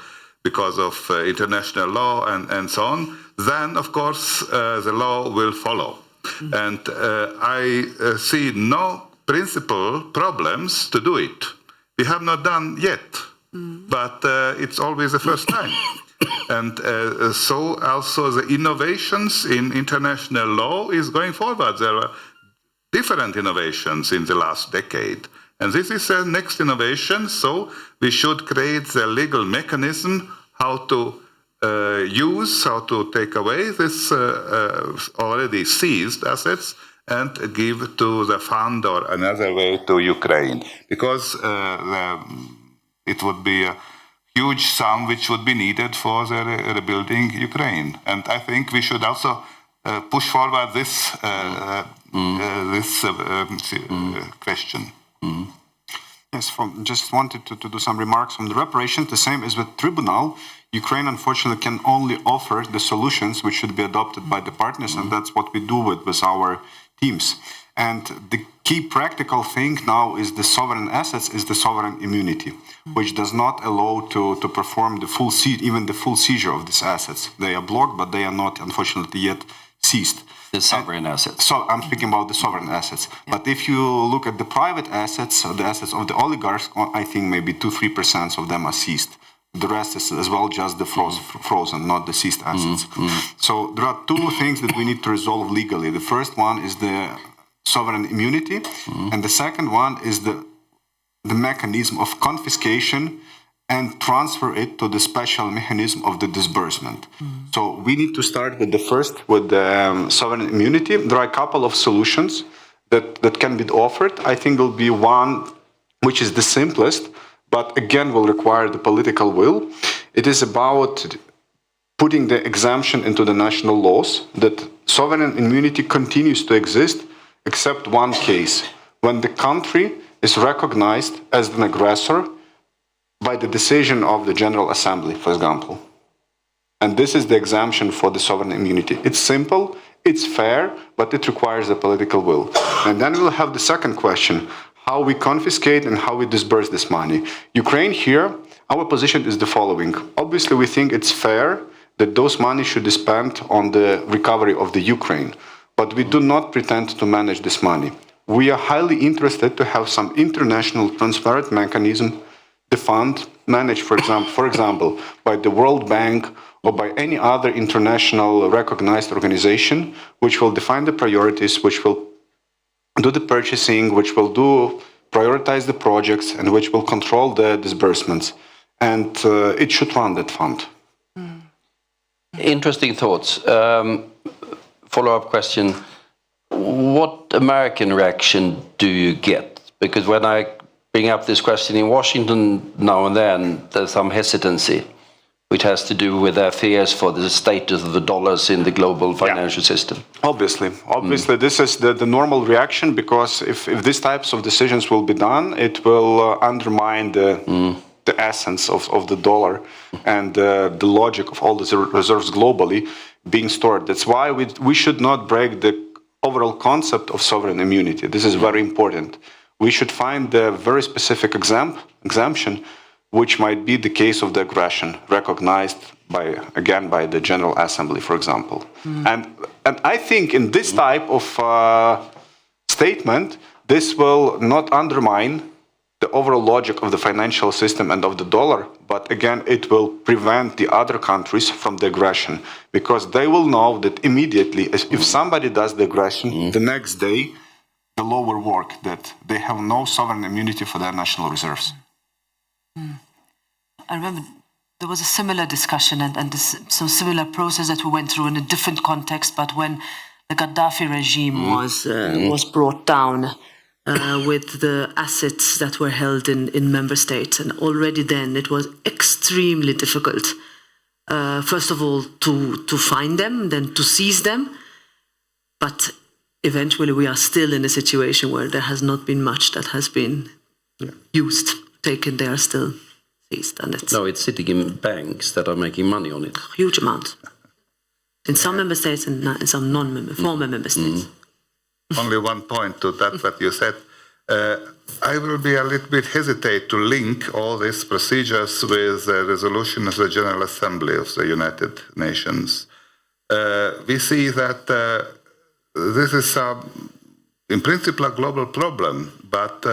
of international law and so on, then of course the law will follow. And I see no principal problems to do it. We have not done yet, but it's always the first time. And so also the innovations in international law is going forward. There are different innovations in the last decade. And this is the next innovation, so we should create the legal mechanism how to how to take away this already seized assets and give to the fund or another way to Ukraine. Because it would be a huge sum which would be needed for the rebuilding Ukraine. And I think we should also push forward this question. Yes, just wanted to do some remarks on the reparations. The same as with tribunal, Ukraine unfortunately can only offer the solutions which should be adopted by the partners, and that's what we do with our teams. And the key practical thing now is the sovereign assets, is the sovereign immunity, which does not allow to perform the full even the full seizure of these assets. They are blocked, but they are not unfortunately yet seized. The sovereign assets. So I'm speaking about the sovereign assets. Yeah. But if you look at the private assets, the assets of the oligarchs, I think maybe 2-3% of them are seized. The rest is as well just the frozen, not the seized assets. So there are two things that we need to resolve legally. The first one is the sovereign immunity, and the second one is the mechanism of confiscation and transfer it to the special mechanism of the disbursement. So we need to start with the sovereign immunity. There are a couple of solutions that can be offered. I think will be one which is the simplest, but again will require the political will. It is about putting the exemption into the national laws that sovereign immunity continues to exist except one case, when the country is recognized as an aggressor by the decision of the General Assembly, for example. And this is the exemption for the sovereign immunity. It's simple, it's fair, but it requires a political will. And then we'll have the second question, how we confiscate and how we disperse this money. Ukraine here, our position is the following. Obviously, we think it's fair that those money should be spent on the recovery of the Ukraine, but we do not pretend to manage this money. We are highly interested to have some international transparent mechanism, the fund managed, for example, by the World Bank or by any other international recognized organization, which will define the priorities, which will do the purchasing, which will prioritize the projects, and which will control the disbursements. And it should run that fund. Interesting thoughts. Follow-up question. What American reaction do you get? Because when I bring up this question in Washington now and then, there's some hesitancy, which has to do with their fears for the status of the dollars in the global financial system. Obviously, this is the normal reaction, because if these types of decisions will be done, it will undermine the essence of the dollar and the logic of all the reserves globally being stored. That's why we should not break the overall concept of sovereign immunity. This is very important. We should find a very specific exemption, which might be the case of the aggression recognized by the General Assembly, for example. And I think in this type of statement, this will not undermine the overall logic of the financial system and of the dollar, but again, it will prevent the other countries from the aggression, because they will know that immediately, if somebody does the aggression, the next day, the law will work, that they have no sovereign immunity for their national reserves. I remember there was a similar discussion and some similar process that we went through in a different context, but when the Gaddafi regime was brought down with the assets that were held in member states, and already then it was extremely difficult, first of all, to find them, then to seize them, but eventually we are still in a situation where there has not been much that has been used, taken. They are still seized, and it's sitting in banks that are making money on it. Huge amount in some member states and in some former member states. Only one point to that what you said. I will be a little bit hesitate to link all these procedures with the resolution of the General Assembly of the United Nations. We see that this is, in principle, a global problem, but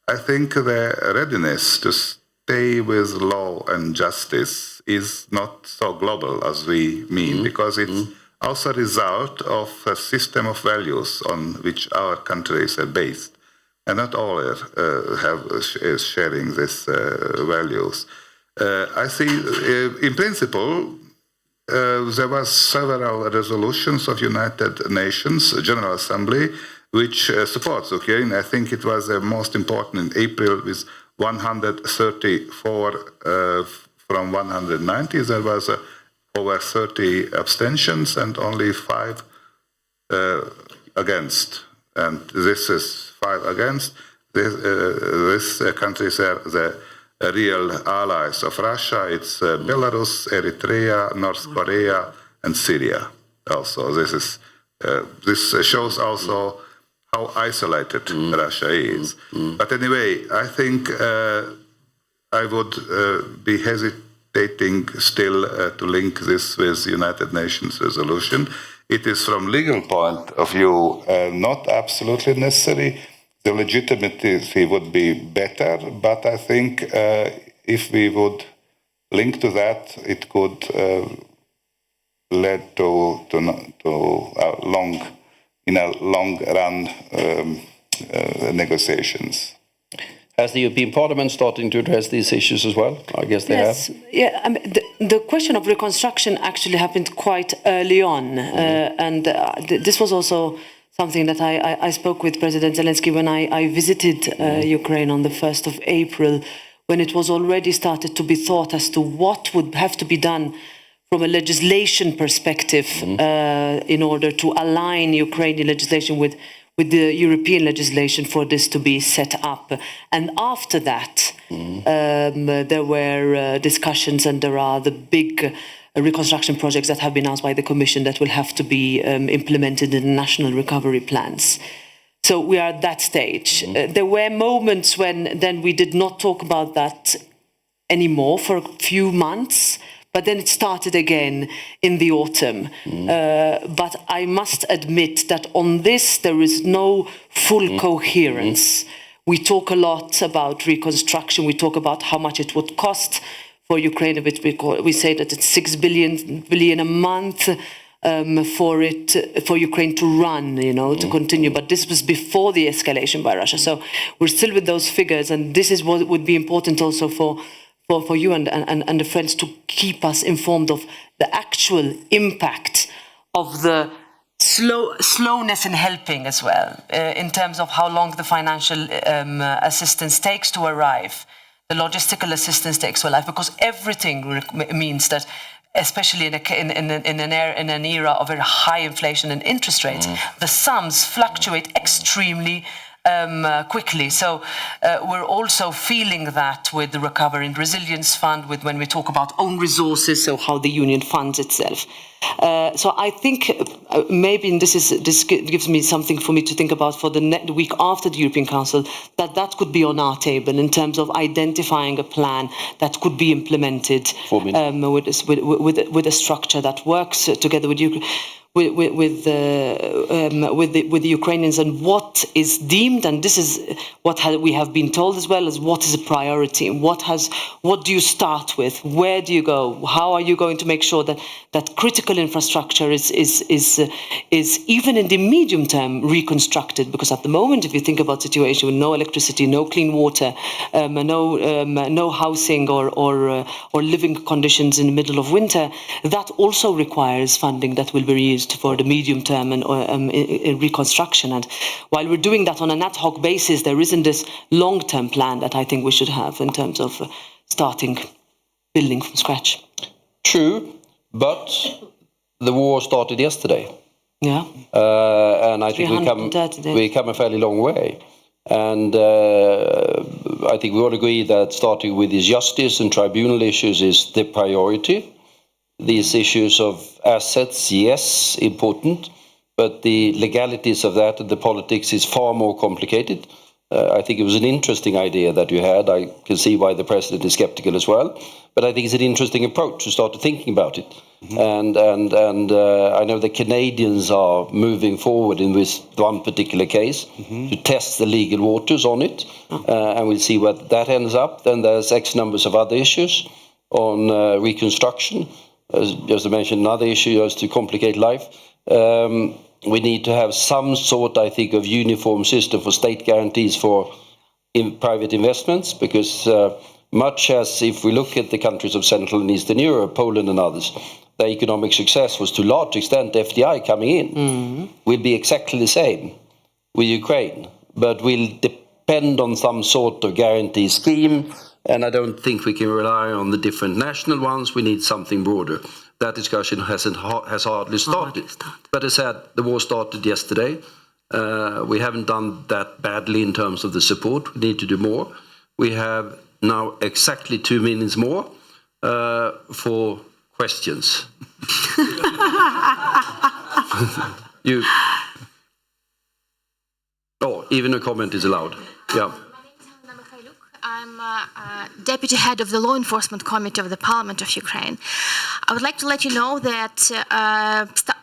I think the readiness to stay with law and justice is not so global as we mean, because it's also a result of a system of values on which our countries are based. And not all is sharing these values. I see, in principle, there was several resolutions of United Nations General Assembly which supports Ukraine. I think it was most important in April with 134 from 190. There was over 30 abstentions and only 5 against. And this is 5 against. These countries are the real allies of Russia. It's Belarus, Eritrea, North Korea, and Syria. Also, this shows also how isolated Russia is. But anyway, I think I would be hesitating still to link this with United Nations resolution. It is from legal point of view not absolutely necessary. The legitimacy would be better, but I think if we would link to that, it could lead to a long run negotiations. Has the European Parliament starting to address these issues as well? I guess they have. Yeah, I mean, the question of reconstruction actually happened quite early on. And this was also something that I spoke with President Zelensky when I visited Ukraine on the 1st of April, when it was already started to be thought as to what would have to be done from a legislation perspective in order to align Ukrainian legislation with the European legislation for this to be set up. And after that, there were discussions, and there are the big reconstruction projects that have been announced by the Commission that will have to be implemented in the national recovery plans. So we are at that stage. There were moments when then we did not talk about that anymore for a few months, but then it started again in the autumn. But I must admit that on this, there is no full coherence. We talk a lot about reconstruction. We talk about how much it would cost for Ukraine. We say that it's 6 billion a month for Ukraine to run, to continue. But this was before the escalation by Russia. So we're still with those figures. And this is what would be important also for you and the friends to keep us informed of the actual impact of the slowness in helping as well, in terms of how long the financial assistance takes to arrive, the logistical assistance takes to arrive, because everything means that, especially in an era of very high inflation and interest rates, the sums fluctuate extremely quickly. So we're also feeling that with the Recovery and Resilience Fund, with when we talk about own resources, so how the Union funds itself. So I think maybe this gives me something for me to think about for the week after the European Council, that could be on our table in terms of identifying a plan that could be implemented with a structure that works together with Ukraine. With the Ukrainians, and what is deemed, and this is what we have been told as well, as what is a priority. What do you start with? Where do you go? How are you going to make sure that critical infrastructure is even in the medium term reconstructed? Because at the moment, if you think about the situation with no electricity, no clean water, no housing or living conditions in the middle of winter, that also requires funding that will be used for the medium term and in reconstruction. And while we're doing that on an ad hoc basis, there isn't this long-term plan that I think we should have in terms of starting building from scratch. True, but the war started yesterday. Yeah. And I think 330 days. we come a fairly long way. And I think we all agree that starting with these justice and tribunal issues is the priority. These issues of assets, yes, important, but the legalities of that and the politics is far more complicated. I think it was an interesting idea that you had. I can see why the president is skeptical as well. But I think it's an interesting approach to start thinking about it. And I know the Canadians are moving forward in this one particular case to test the legal waters on it. And we'll see where that ends up. Then there's X numbers of other issues on reconstruction. Just to mention another issue, just to complicate life. We need to have some sort, I think, of uniform system for state guarantees for private investments, because much as if we look at the countries of Central and Eastern Europe, Poland and others, their economic success was to a large extent FDI coming in. Will be exactly the same with Ukraine, but will depend on some sort of guarantee scheme, and I don't think we can rely on the different national ones. We need something broader. That discussion has hardly started. But as I said, the war started yesterday. We haven't done that badly in terms of the support. We need to do more. We have now exactly 2 minutes more for questions. Even a comment is allowed. Yeah. I'm Deputy Head of the Law Enforcement Committee of the Parliament of Ukraine. I would like to let you know that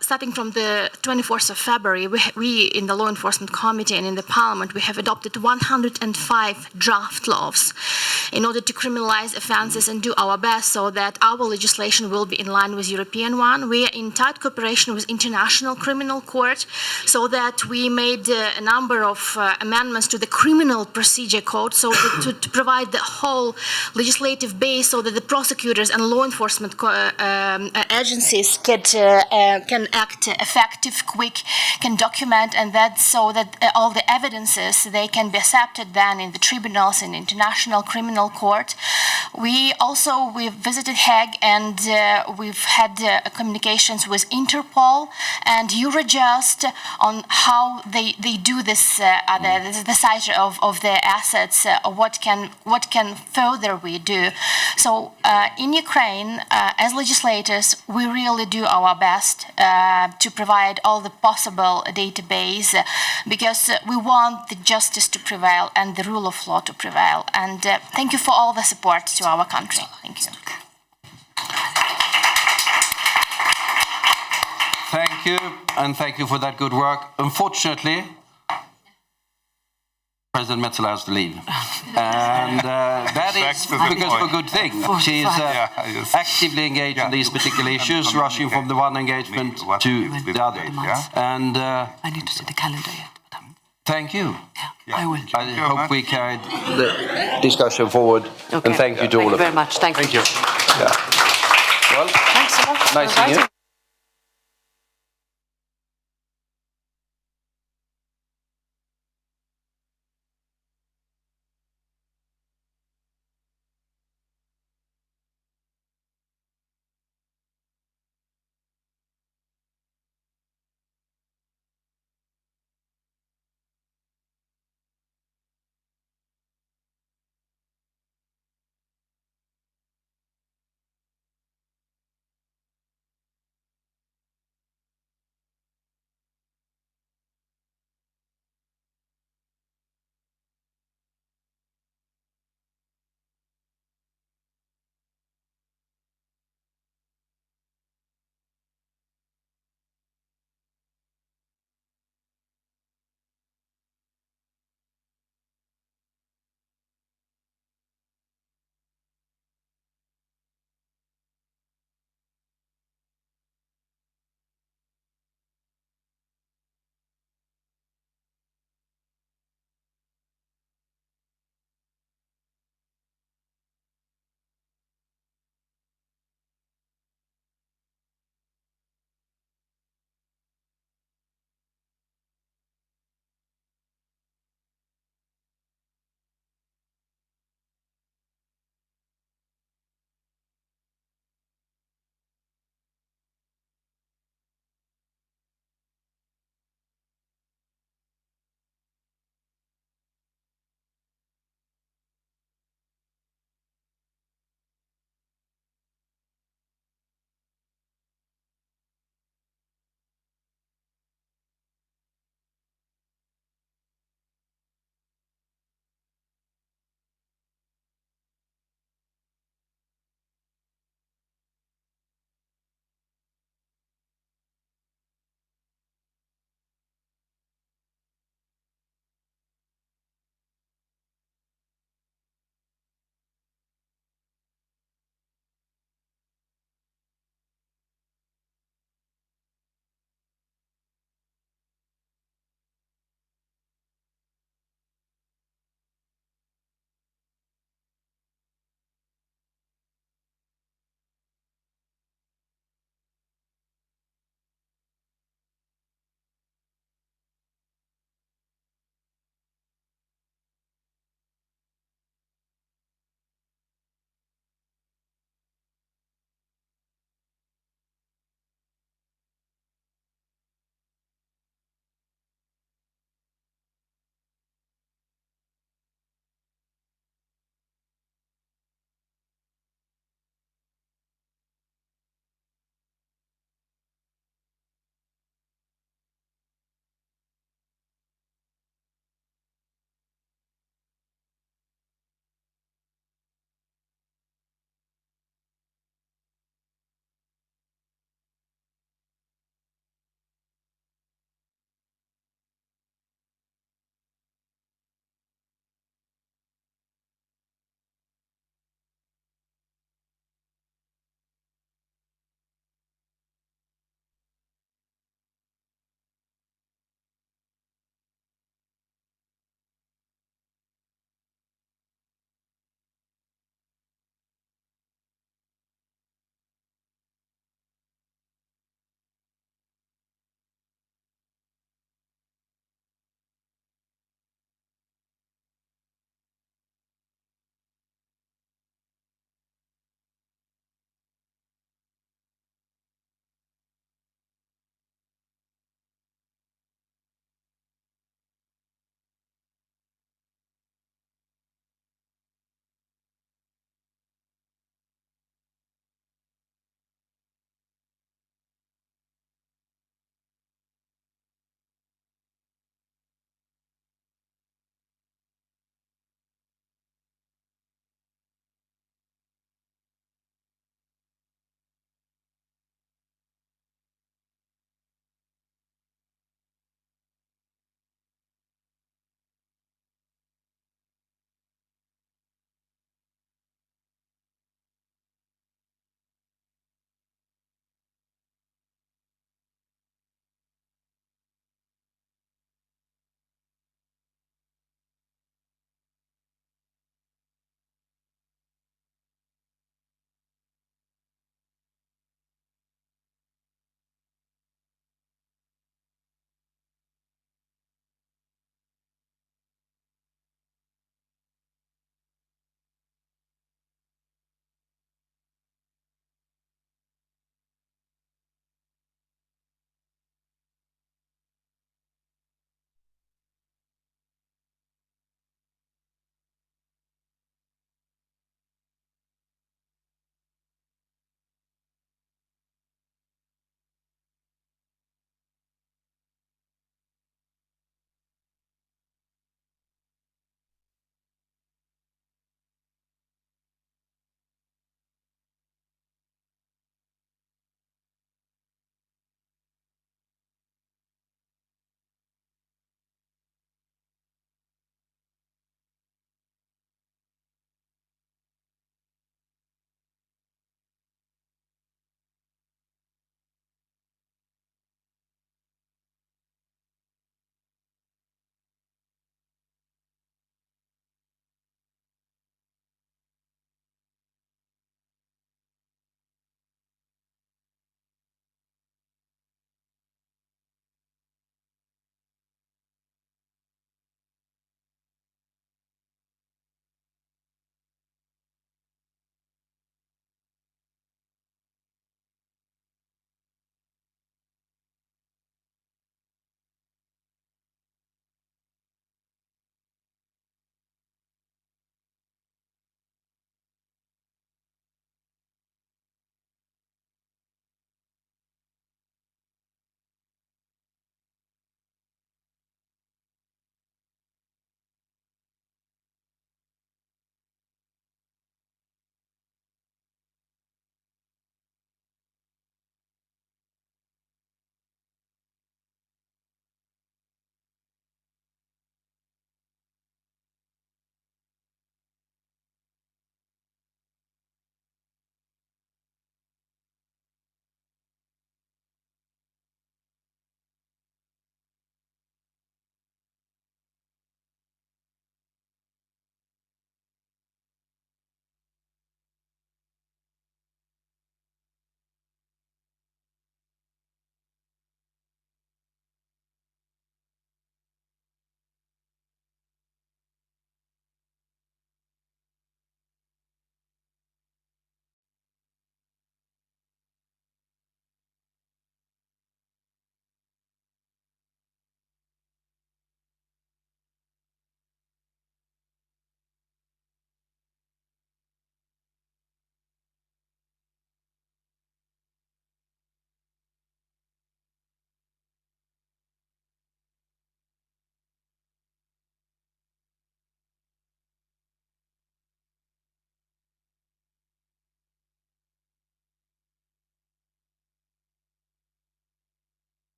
starting from the 24th of February, we in the Law Enforcement Committee and in the Parliament, we have adopted 105 draft laws in order to criminalize offences and do our best so that our legislation will be in line with European one. We are in tight cooperation with International Criminal Court so that we made a number of amendments to the Criminal Procedure Code so that to provide the whole legislative base so that the prosecutors and law enforcement agencies can act effective, quick, can document, and that so that all the evidences, they can be accepted then in the tribunals in International Criminal Court. We've visited Hague, and we've had communications with Interpol and Eurojust on how they do this, the size of the assets, what can further we do. So in Ukraine, as legislators, we really do our best to provide all the possible database because we want the justice to prevail and the rule of law to prevail. And thank you for all the support to our country. Thank you. Thank you, and thank you for that good work. Unfortunately, President Metsola has to leave. And that is because of a good thing. She's actively engaged in these particular issues, rushing from the one engagement to the other. And I need to see the calendar yet. thank you. Yeah, I will. I hope we carried the discussion forward. Okay. And thank you to all of you. Thank you very much. Thank you. Yeah. Well, Thanks a lot. nice seeing you.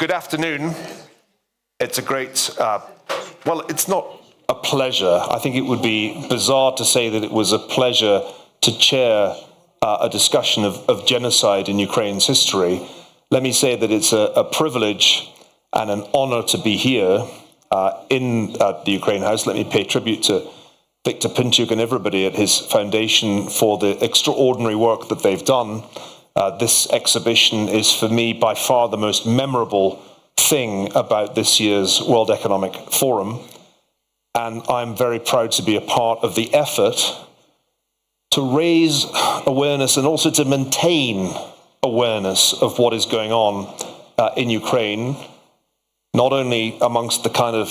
Good afternoon. It's a great, well, it's not a pleasure. I think it would be bizarre to say that it was a pleasure to chair a discussion of genocide in Ukraine's history. Let me say that it's a privilege and an honor to be here in the Ukraine House. Let me pay tribute to Victor Pinchuk and everybody at his foundation for the extraordinary work that they've done. This exhibition is, for me, by far the most memorable thing about this year's World Economic Forum. And I'm very proud to be a part of the effort to raise awareness and also to maintain awareness of what is going on in Ukraine, not only amongst the kind of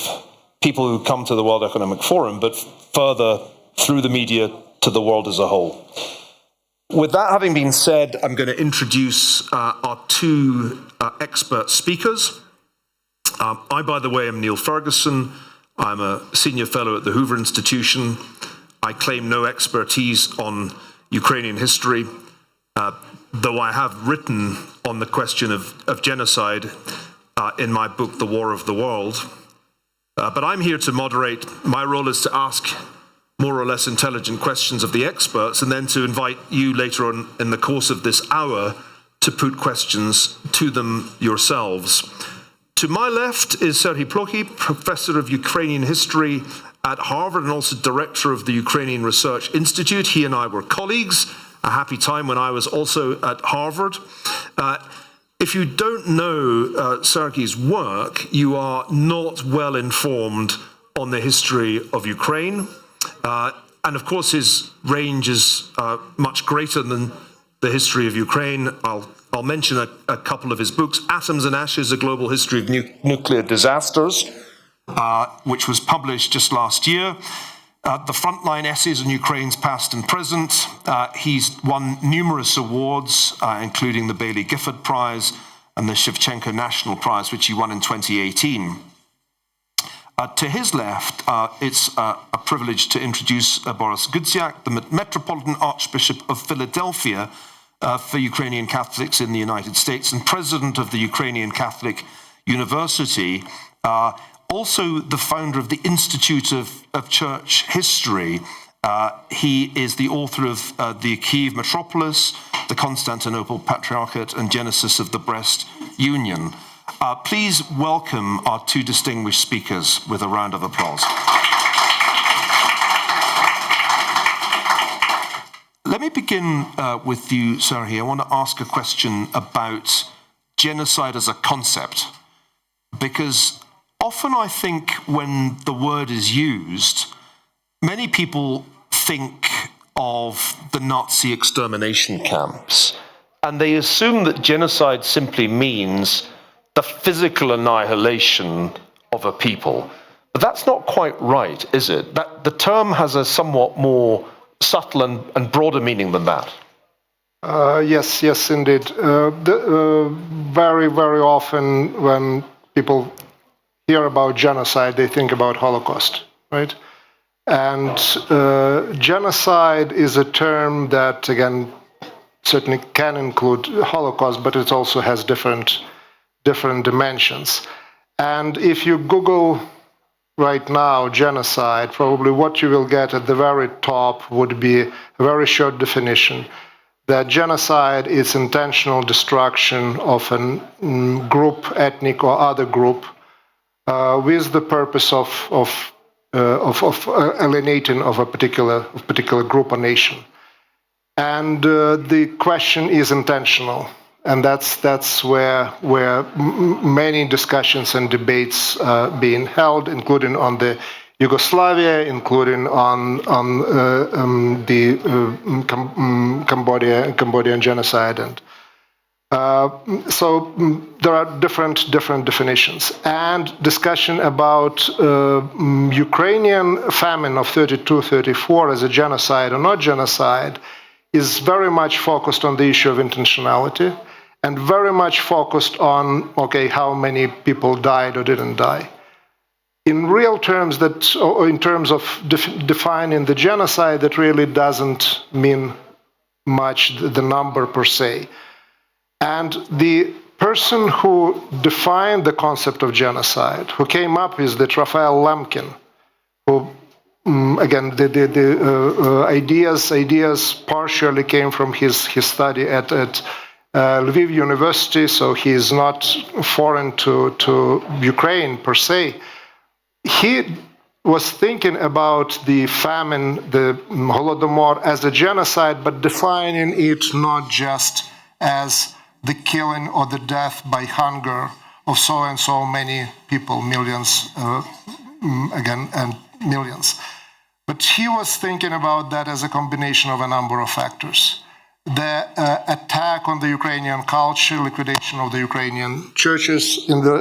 people who come to the World Economic Forum, but further through the media to the world as a whole. With that having been said, I'm going to introduce our two expert speakers. I, by the way, am Neil Ferguson. I'm a senior fellow at the Hoover Institution. I claim no expertise on Ukrainian history, though I have written on the question of genocide in my book, The War of the World. But I'm here to moderate. My role is to ask more or less intelligent questions of the experts, and then to invite you later on in the course of this hour to put questions to them yourselves. To my left is Serhiy Plokhy, Professor of Ukrainian History at Harvard and also Director of the Ukrainian Research Institute. He and I were colleagues, a happy time when I was also at Harvard. If you don't know Serhiy's work, you are not well informed on the history of Ukraine. And of course, his range is much greater than the history of Ukraine. I'll mention a couple of his books. Atoms and Ashes, A Global History of Nuclear Disasters, which was published just last year. The Frontline Essays on Ukraine's Past and Present. He's won numerous awards, including the Bailey Gifford Prize and the Shevchenko National Prize, which he won in 2018. To his left, it's a privilege to introduce Boris Gudziak, the Metropolitan Archbishop of Philadelphia for Ukrainian Catholics in the United States and president of the Ukrainian Catholic University, also the founder of the Institute of Church History. He is the author of the Kyiv Metropolis, the Constantinople Patriarchate, and Genesis of the Brest Union. Please welcome our two distinguished speakers with a round of applause. Let me begin with you, Serhiy. I want to ask a question about genocide as a concept, because often I think when the word is used, many people think of the Nazi extermination camps, and they assume that genocide simply means the physical annihilation of a people. But that's not quite right, is it? That the term has a somewhat more subtle and broader meaning than that. Yes, indeed. Very, very often when people hear about genocide, they think about Holocaust, right? And genocide is a term that, again, certainly can include Holocaust, but it also has different dimensions. And if you Google right now genocide, probably what you will get at the very top would be a very short definition that genocide is intentional destruction of a group, ethnic or other group, with the purpose of alienating of a particular group or nation. And the question is intentional. And that's where many discussions and debates being held, including on the Yugoslavia, including on the Cambodian genocide, and so there are different definitions. And discussion about Ukrainian famine of 32-34 as a genocide or not genocide is very much focused on the issue of intentionality, and very much focused on, okay, how many people died or didn't die. In real terms, or in terms of defining the genocide, that really doesn't mean much, the number per se. And the person who defined the concept of genocide, who came up with it, Raphael Lemkin, who, again, the ideas partially came from his study at Lviv University, so he is not foreign to Ukraine per se. He was thinking about the famine, the Holodomor, as a genocide, but defining it not just as the killing or the death by hunger of so and so many people, millions, and millions. But he was thinking about that as a combination of a number of factors. The attack on the Ukrainian culture, liquidation of the Ukrainian churches in the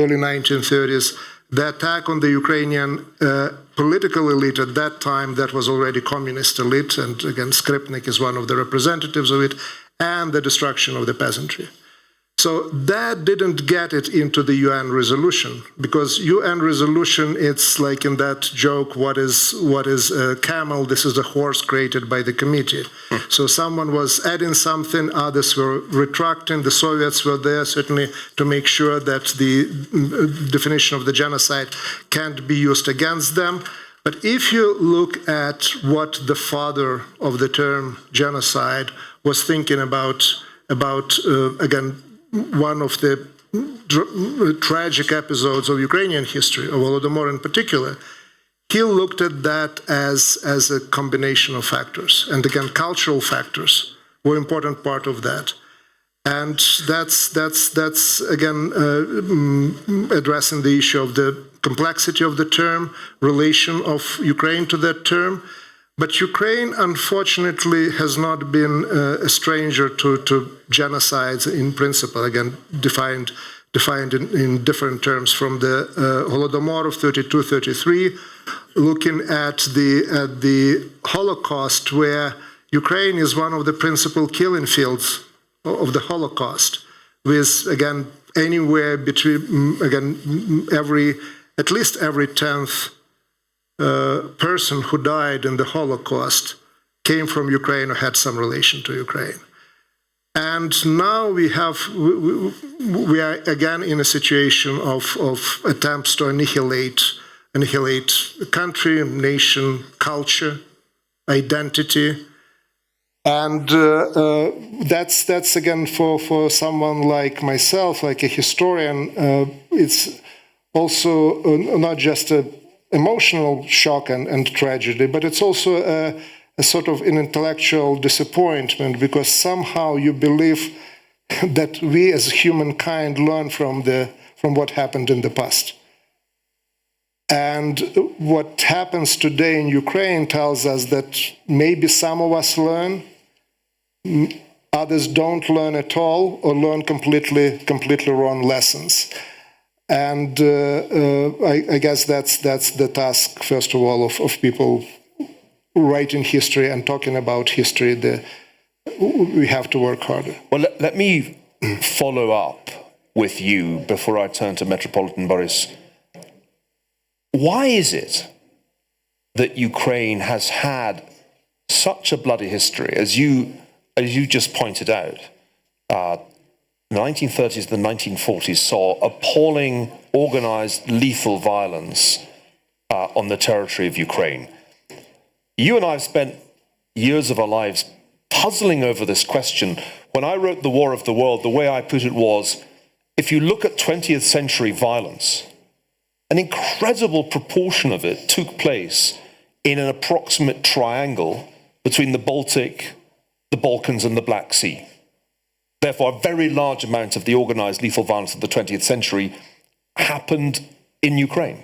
early 1930s, the attack on the Ukrainian political elite at that time, that was already communist elite, and again, Skripnik is one of the representatives of it, and the destruction of the peasantry. So that didn't get it into the UN resolution, because UN resolution, it's like in that joke, what is a camel? This is a horse created by the committee. So someone was adding something, others were retracting. The Soviets were there certainly to make sure that the definition of the genocide can't be used against them. But if you look at what the father of the term genocide was thinking about again, one of the tragic episodes of Ukrainian history, of Holodomor in particular, he looked at that as a combination of factors. And again, cultural factors were an important part of that. And that's again, addressing the issue of the complexity of the term, relation of Ukraine to that term. But Ukraine, unfortunately, has not been a stranger to genocides in principle, again, defined in different terms, from the Holodomor of 32-33, looking at the Holocaust, where Ukraine is one of the principal killing fields of the Holocaust, with, again, anywhere between, again, at least every 10th person who died in the Holocaust came from Ukraine or had some relation to Ukraine. And now we are again in a situation of attempts to annihilate a country, nation, culture, identity. And that's again, for someone like myself, like a historian, it's also not just an emotional shock and tragedy, but it's also a sort of an intellectual disappointment, because somehow you believe that we as humankind learn from what happened in the past. And what happens today in Ukraine tells us that maybe some of us learn, others don't learn at all, or learn completely wrong lessons. And I guess that's the task, first of all, of people writing history and talking about history. We have to work harder. Well, let me follow up with you before I turn to Metropolitan Boris. Why is it that Ukraine has had such a bloody history, as you just pointed out? The 1930s, the 1940s saw appalling, organized, lethal violence on the territory of Ukraine. You and I have spent years of our lives puzzling over this question. When I wrote The War of the World, the way I put it was, if you look at 20th century violence, an incredible proportion of it took place in an approximate triangle between the Baltic, the Balkans, and the Black Sea. Therefore, a very large amount of the organized lethal violence of the 20th century happened in Ukraine.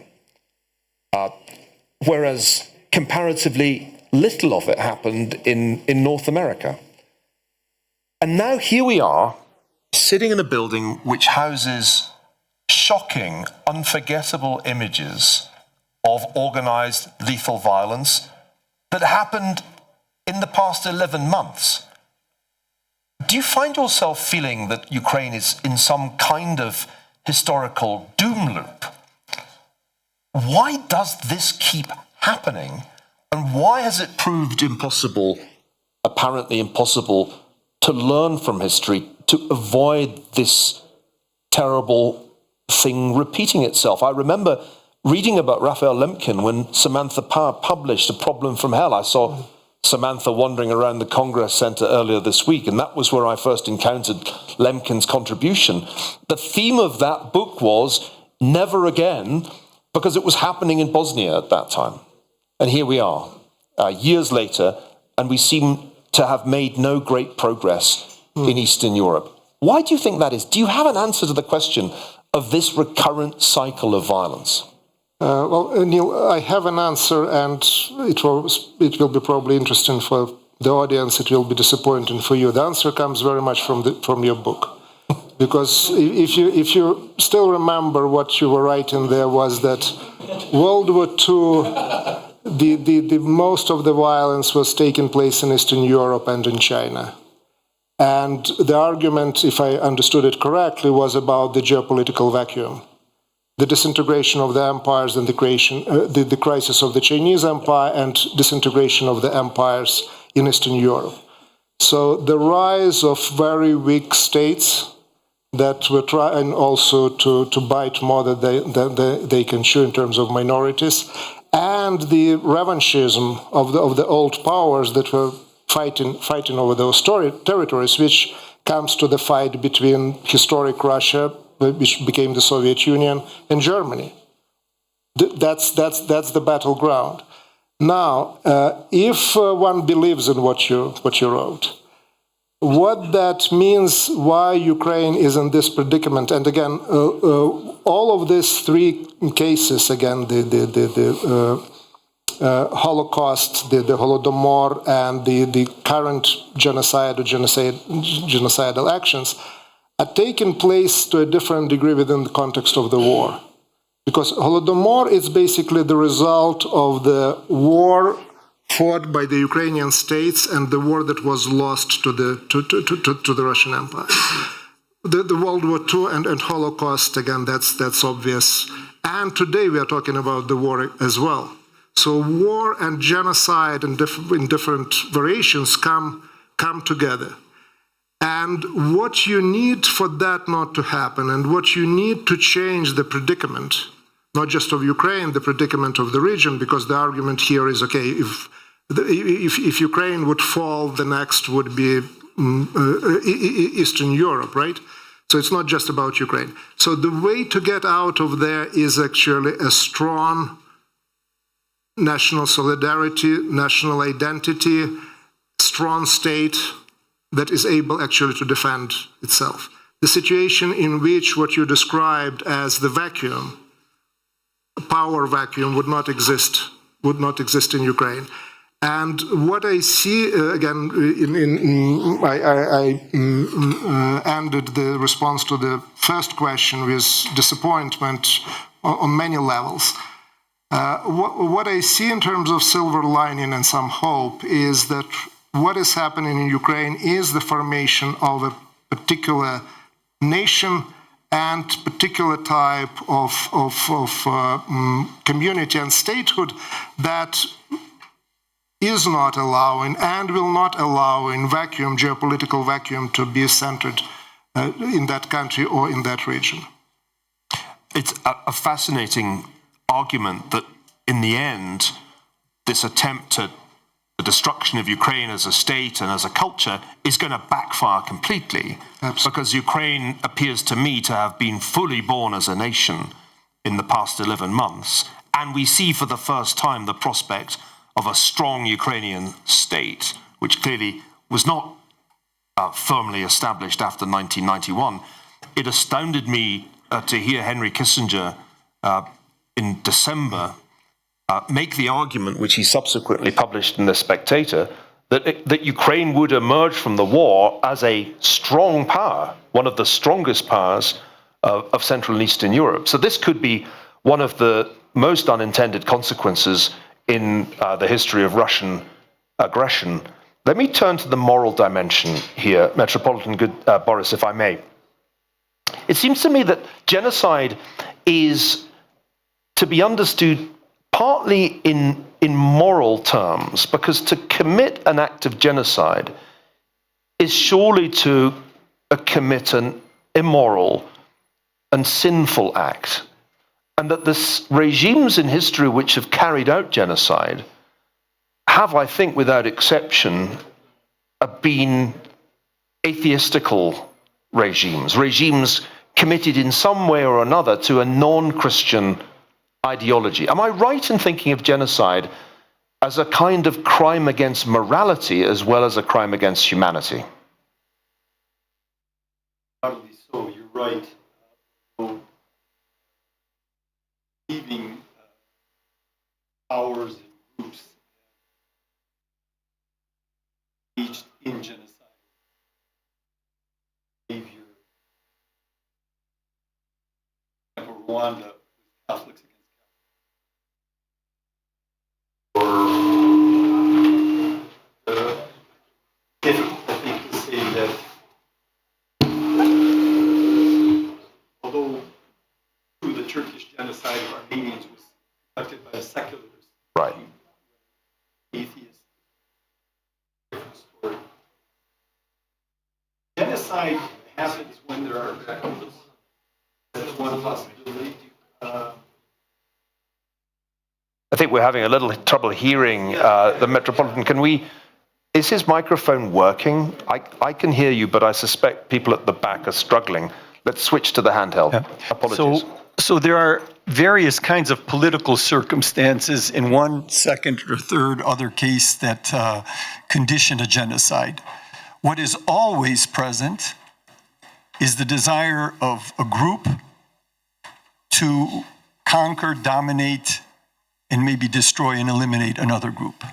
Whereas comparatively little of it happened in North America. And now here we are, sitting in a building which houses shocking, unforgettable images of organized lethal violence that happened in the past 11 months. Do you find yourself feeling that Ukraine is in some kind of historical doom loop? Why does this keep happening? And why has it proved impossible, apparently impossible, to learn from history, to avoid this terrible thing repeating itself. I remember reading about Raphael Lemkin when Samantha Power published A Problem from Hell. I saw Samantha wandering around the Congress Center earlier this week, and that was where I first encountered Lemkin's contribution. The theme of that book was never again, because it was happening in Bosnia at that time. And here we are, years later, and we seem to have made no great progress in Eastern Europe. Why do you think that is? Do you have an answer to the question of this recurrent cycle of violence? Well, Neil, I have an answer, and it will be probably interesting for the audience. It will be disappointing for you. The answer comes very much from your book, because if you still remember what you were writing there was that World War II, the most of the violence was taking place in Eastern Europe and in China. And the argument, if I understood it correctly, was about the geopolitical vacuum, the disintegration of the empires and the creation, the crisis of the Chinese Empire and disintegration of the empires in Eastern Europe. So the rise of very weak states that were trying also to bite more than they can chew in terms of minorities, and the revanchism of the old powers that were fighting over those territories, which comes to the fight between historic Russia, which became the Soviet Union, and Germany. That's the battleground. Now, if one believes in what you wrote, what that means, why Ukraine is in this predicament, and again, all of these three cases, again, the Holocaust, the Holodomor, and the current genocide or genocidal actions are taking place to a different degree within the context of the war. Because Holodomor is basically the result of the war fought by the Ukrainian states and the war that was lost to the Russian Empire. The World War II and Holocaust, again, that's obvious. And today we are talking about the war as well. So war and genocide in different variations come together. And what you need for that not to happen, and what you need to change the predicament, not just of Ukraine, the predicament of the region, because the argument here is, okay, if Ukraine would fall, the next would be Eastern Europe, right? So it's not just about Ukraine. So the way to get out of there is actually a strong national solidarity, national identity, strong state that is able actually to defend itself. The situation in which what you described as the vacuum, power vacuum, would not exist in Ukraine. And what I see, again, I ended the response to the first question with disappointment on many levels. What I see in terms of silver lining and some hope is that what is happening in Ukraine is the formation of a particular nation and particular type of community and statehood that is not allowing and will not allow in vacuum, geopolitical vacuum, to be centered in that country or in that region. It's a fascinating argument that in the end, this attempt at the destruction of Ukraine as a state and as a culture is going to backfire completely. Absolutely. Because Ukraine appears to me to have been fully born as a nation in the past 11 months. And we see for the first time the prospect of a strong Ukrainian state, which clearly was not firmly established after 1991. It astounded me to hear Henry Kissinger in December make the argument, which he subsequently published in The Spectator, that Ukraine would emerge from the war as a strong power, one of the strongest powers of Central and Eastern Europe. So this could be one of the most unintended consequences in the history of Russian aggression. Let me turn to the moral dimension here, Metropolitan Boris, if I may. It seems to me that genocide is to be understood partly in moral terms, because to commit an act of genocide is surely to commit an immoral and sinful act, and that the regimes in history which have carried out genocide have, I think, without exception, been atheistical regimes committed in some way or another to a non-Christian ideology. Am I right in thinking of genocide as a kind of crime against morality as well as a crime against humanity? Partly so, you're right. Leaving powers and groups engaged in genocide. Behavior. Like Rwanda with Catholics against Catholics. Or difficult, I think, to say that although through the Turkish genocide of Armenians was conducted by a secularist, Right. atheist, different story. Genocide happens when there are victims. That's one possibility. I think we're having a little trouble hearing the Metropolitan. Is his microphone working? I can hear you, but I suspect people at the back are struggling. Let's switch to the handheld. Yeah. Apologies. So there are various kinds of political circumstances in one, second, or third other case that condition a genocide. What is always present is the desire of a group to conquer, dominate, and maybe destroy and eliminate another group.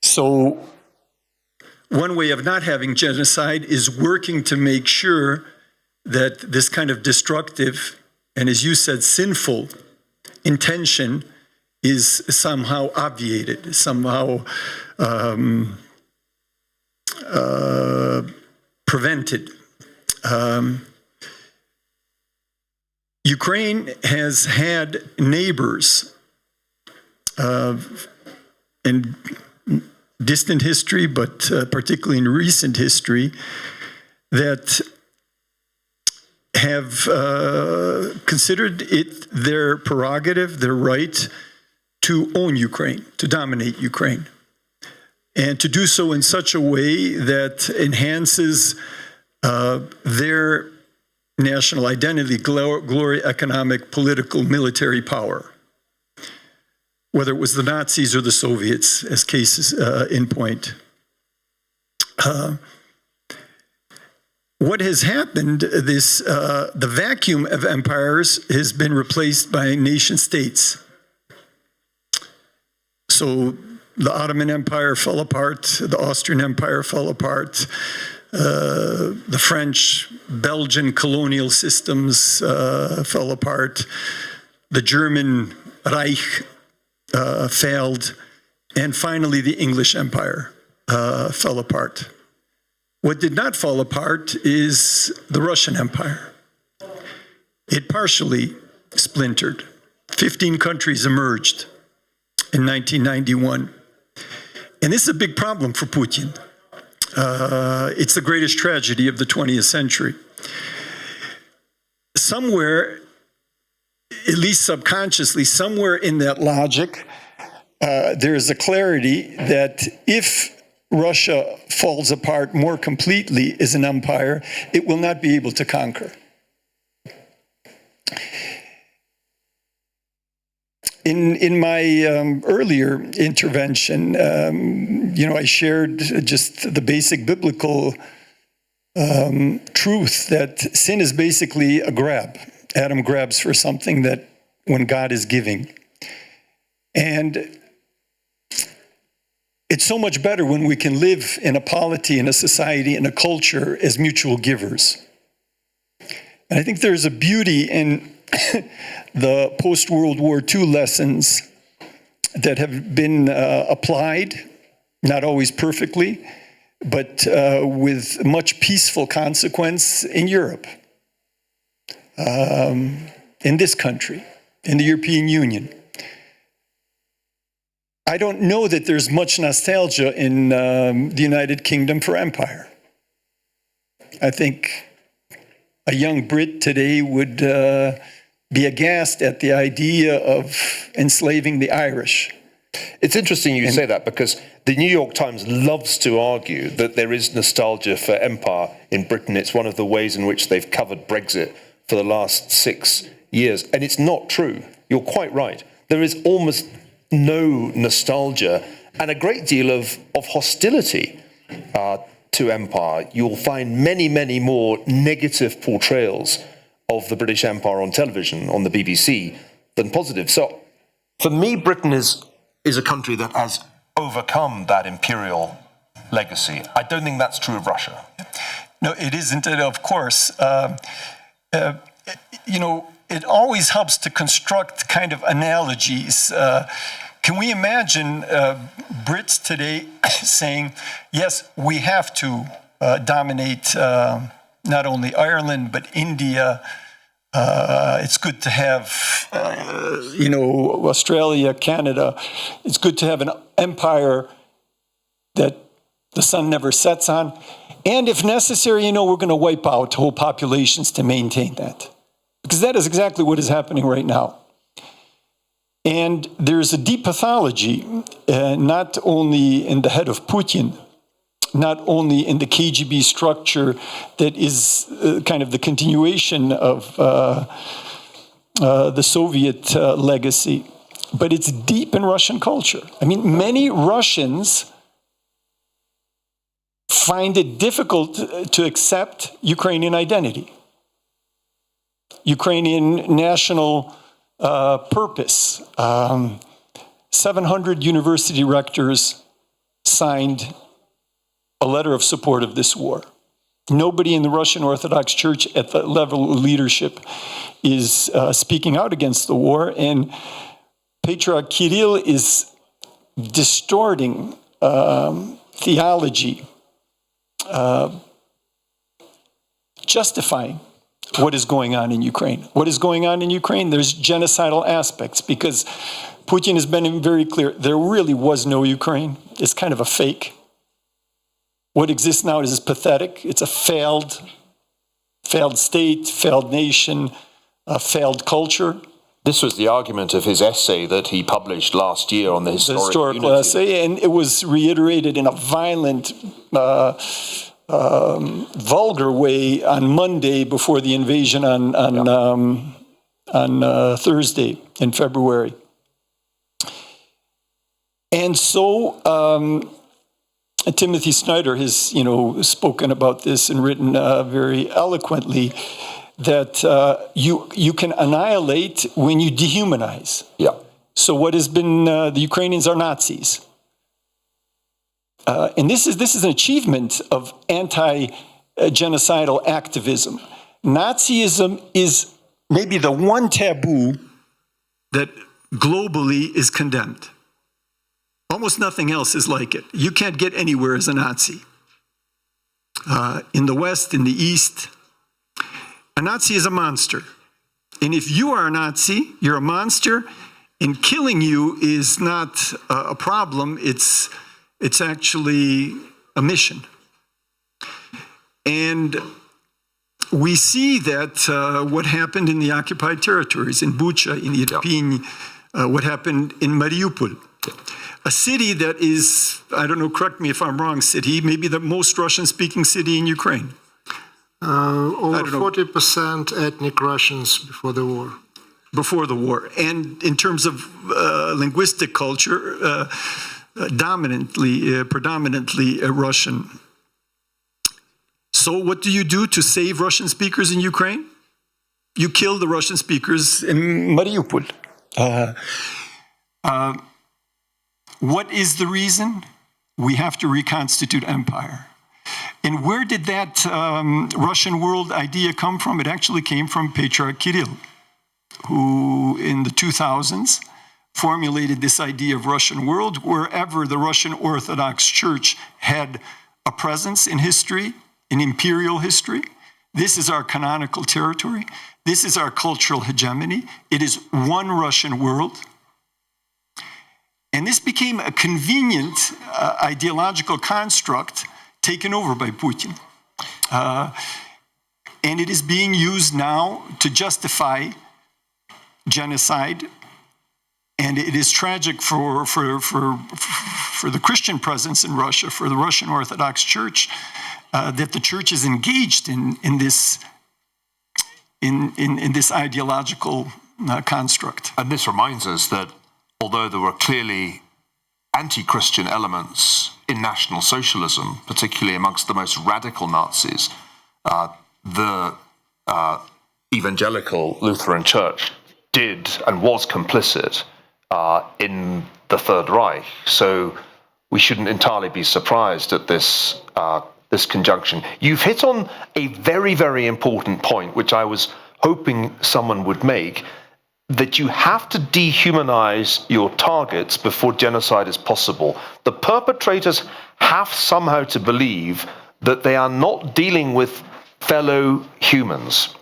So one way of not having genocide is working to make sure that this kind of destructive and, as you said, sinful intention is somehow obviated, somehow prevented. Ukraine has had neighbors in distant history, but particularly in recent history, that have considered it their prerogative, their right to own Ukraine, to dominate Ukraine, and to do so in such a way that enhances their national identity, glory, economic, political, military power, whether it was the Nazis or the Soviets as cases in point. What has happened, the vacuum of empires has been replaced by nation states. So the Ottoman Empire fell apart, the Austrian Empire fell apart, the French, Belgian colonial systems fell apart, the German Reich failed, and finally the English Empire fell apart. What did not fall apart is the Russian Empire. It partially splintered. 15 countries emerged in 1991. And this is a big problem for Putin. It's the greatest tragedy of the 20th century. Somewhere, at least subconsciously, somewhere in that logic, there is a clarity that if Russia falls apart more completely as an empire, it will not be able to conquer. In my earlier intervention, I shared just the basic biblical truth that sin is basically a grab. Adam grabs for something that when God is giving. And it's so much better when we can live in a polity, in a society, in a culture as mutual givers. And I think there's a beauty in the post-World War II lessons that have been applied, not always perfectly, but with much peaceful consequence in Europe, in this country, in the European Union. I don't know that there's much nostalgia in the United Kingdom for empire. I think a young Brit today would be aghast at the idea of enslaving the Irish. It's interesting you say that, because the New York Times loves to argue that there is nostalgia for empire in Britain. It's one of the ways in which they've covered Brexit for the last 6 years. And it's not true. You're quite right. There is almost no nostalgia and a great deal of hostility to empire. You'll find many, many more negative portrayals of the British Empire on television, on the BBC, than positive. So for me, Britain is a country that has overcome that imperial legacy. I don't think that's true of Russia. No, it isn't, of course. It always helps to construct kind of analogies. Can we imagine Brits today saying, yes, we have to dominate not only Ireland, but India. It's good to have, Australia, Canada. It's good to have an empire that the sun never sets on. And if necessary, we're going to wipe out whole populations to maintain that. Because that is exactly what is happening right now. And there's a deep pathology, not only in the head of Putin, not only in the KGB structure that is kind of the continuation of the Soviet legacy, but it's deep in Russian culture. I mean, many Russians find it difficult to accept Ukrainian identity, Ukrainian national purpose. 700 university rectors signed a letter of support of this war. Nobody in the Russian Orthodox Church at the level of leadership is speaking out against the war, and Patriarch Kirill is distorting theology, justifying what is going on in Ukraine. What is going on in Ukraine? There's genocidal aspects, because Putin has been very clear. There really was no Ukraine. It's kind of a fake. What exists now is pathetic. It's a failed state, failed nation, a failed culture. This was the argument of his essay that he published last year on the historical unity. Essay, and it was reiterated in a violent, vulgar way on Monday before the invasion on Thursday in February. And so Timothy Snyder has, spoken about this and written very eloquently that you can annihilate when you dehumanize. Yeah. So what has been the Ukrainians are Nazis, and this is an achievement of anti-genocidal activism. Nazism is maybe the one taboo that globally is condemned. Almost nothing else is like it. You can't get anywhere as a Nazi. In the West, in the East, a Nazi is a monster. And if you are a Nazi, you're a monster, and killing you is not a problem, it's actually a mission. And we see that what happened in the occupied territories, in Bucha, in Irpin, what happened in Mariupol. A city that is, I don't know, correct me if I'm wrong, city, maybe the most Russian-speaking city in Ukraine. Over 40% ethnic Russians before the war. Before the war. And in terms of linguistic culture, predominantly Russian. So what do you do to save Russian speakers in Ukraine? You kill the Russian speakers in Mariupol. What is the reason? We have to reconstitute empire. And where did that Russian world idea come from? It actually came from Patriarch Kirill, who in the 2000s formulated this idea of Russian world. Wherever the Russian Orthodox Church had a presence in history, in imperial history, this is our canonical territory. This is our cultural hegemony. It is one Russian world. And this became a convenient ideological construct taken over by Putin. And it is being used now to justify genocide. And it is tragic for the Christian presence in Russia, for the Russian Orthodox Church, that the church is engaged in this ideological construct. And this reminds us that although there were clearly anti-Christian elements in National Socialism, particularly amongst the most radical Nazis, the evangelical Lutheran Church did and was complicit in the Third Reich. So we shouldn't entirely be surprised at this this conjunction. You've hit on a very, very important point, which I was hoping someone would make, that you have to dehumanize your targets before genocide is possible. The perpetrators have somehow to believe that they are not dealing with fellow humans.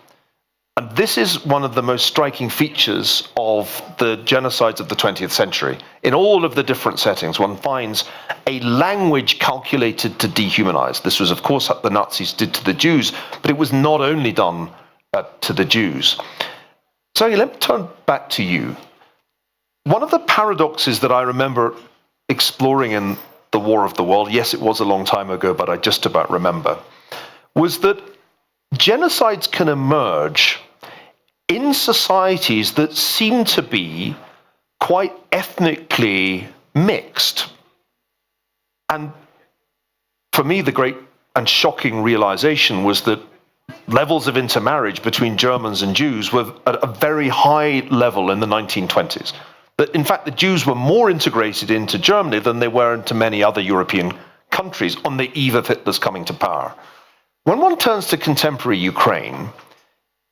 And this is one of the most striking features of the genocides of the 20th century. In all of the different settings, one finds a language calculated to dehumanize. This was, of course, what the Nazis did to the Jews, but it was not only done to the Jews. So let me turn back to you. One of the paradoxes that I remember exploring in the War of the World, yes, it was a long time ago, but I just about remember, was that genocides can emerge in societies that seem to be quite ethnically mixed. And for me, the great and shocking realization was that levels of intermarriage between Germans and Jews were at a very high level in the 1920s. That, in fact, the Jews were more integrated into Germany than they were into many other European countries on the eve of Hitler's coming to power. When one turns to contemporary Ukraine,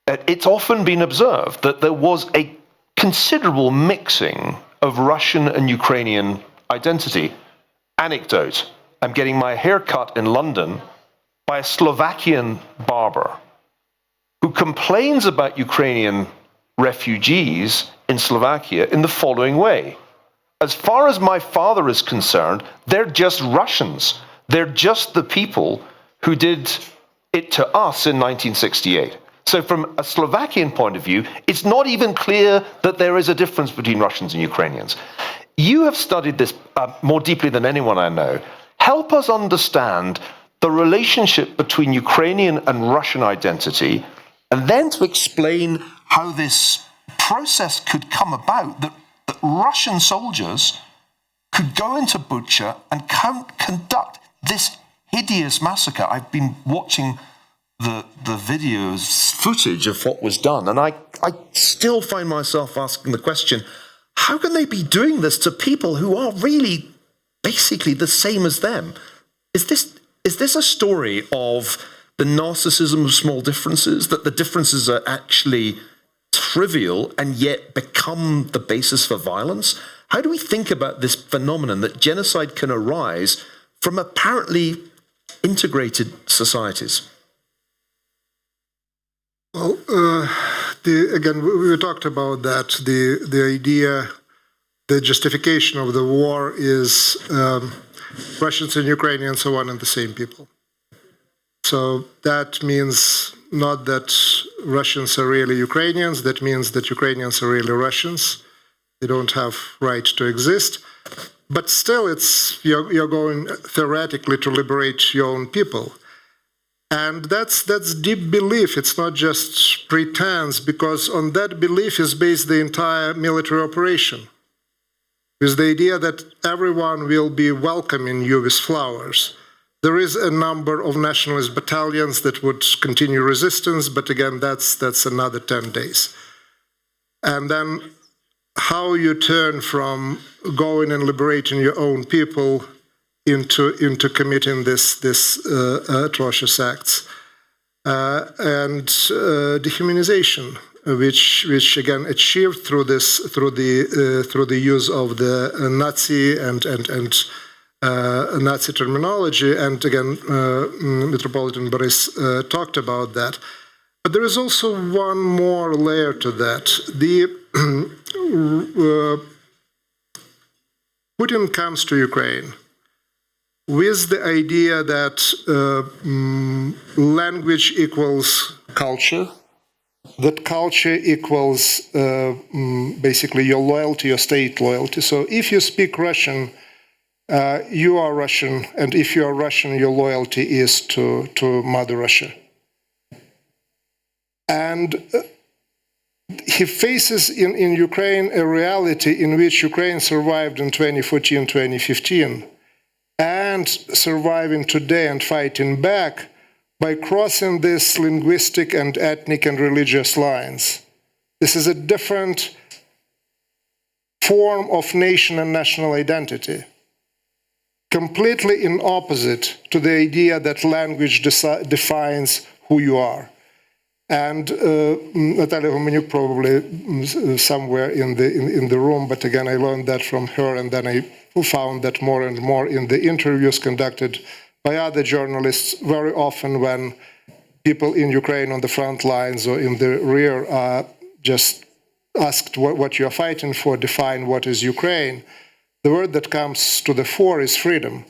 it's often been observed that there was a considerable mixing of Russian and Ukrainian identity. Anecdote: I'm getting my hair cut in London by a Slovakian barber who complains about Ukrainian refugees in Slovakia in the following way. As far as my father is concerned, they're just Russians. They're just the people who did it to us in 1968. So from a Slovakian point of view, it's not even clear that there is a difference between Russians and Ukrainians. You have studied this more deeply than anyone I know. Help us understand the relationship between Ukrainian and Russian identity, and then to explain how this process could come about, that Russian soldiers could go into Bucha and conduct this hideous massacre. I've been watching the videos, footage of what was done, and I still find myself asking the question, how can they be doing this to people who are really basically the same as them? Is this a story of the narcissism of small differences, that the differences are actually trivial and yet become the basis for violence? How do we think about this phenomenon that genocide can arise from apparently integrated societies? Well, again, we talked about that. The idea, the justification of the war is Russians and Ukrainians are one and the same people. So that means not that Russians are really Ukrainians. That means that Ukrainians are really Russians. They don't have right to exist. But still, you're going theoretically to liberate your own people. And that's deep belief. It's not just pretense, because on that belief is based the entire military operation, with the idea that everyone will be welcoming you with flowers. There is a number of nationalist battalions that would continue resistance, but again, that's another 10 days. And then how you turn from going and liberating your own people into committing this atrocious acts, and dehumanization, which again achieved through the use of the Nazi and Nazi terminology, and again Metropolitan Boris talked about that. But there is also one more layer to that. Putin comes to Ukraine. with the idea that language equals culture, that culture equals basically your loyalty, your state loyalty. So if you speak Russian, you are Russian, and if you are Russian, your loyalty is to Mother Russia. And he faces in Ukraine a reality in which Ukraine survived in 2014, 2015, and surviving today and fighting back by crossing these linguistic and ethnic and religious lines. This is a different form of nation and national identity, completely in opposite to the idea that language defines who you are. And Natalia Homeniuk probably somewhere in the room, but again, I learned that from her, and then I found that more and more in the interviews conducted by other journalists. Very often when people in Ukraine on the front lines or in the rear are just asked what you're fighting for, define what is Ukraine, the word that comes to the fore is freedom.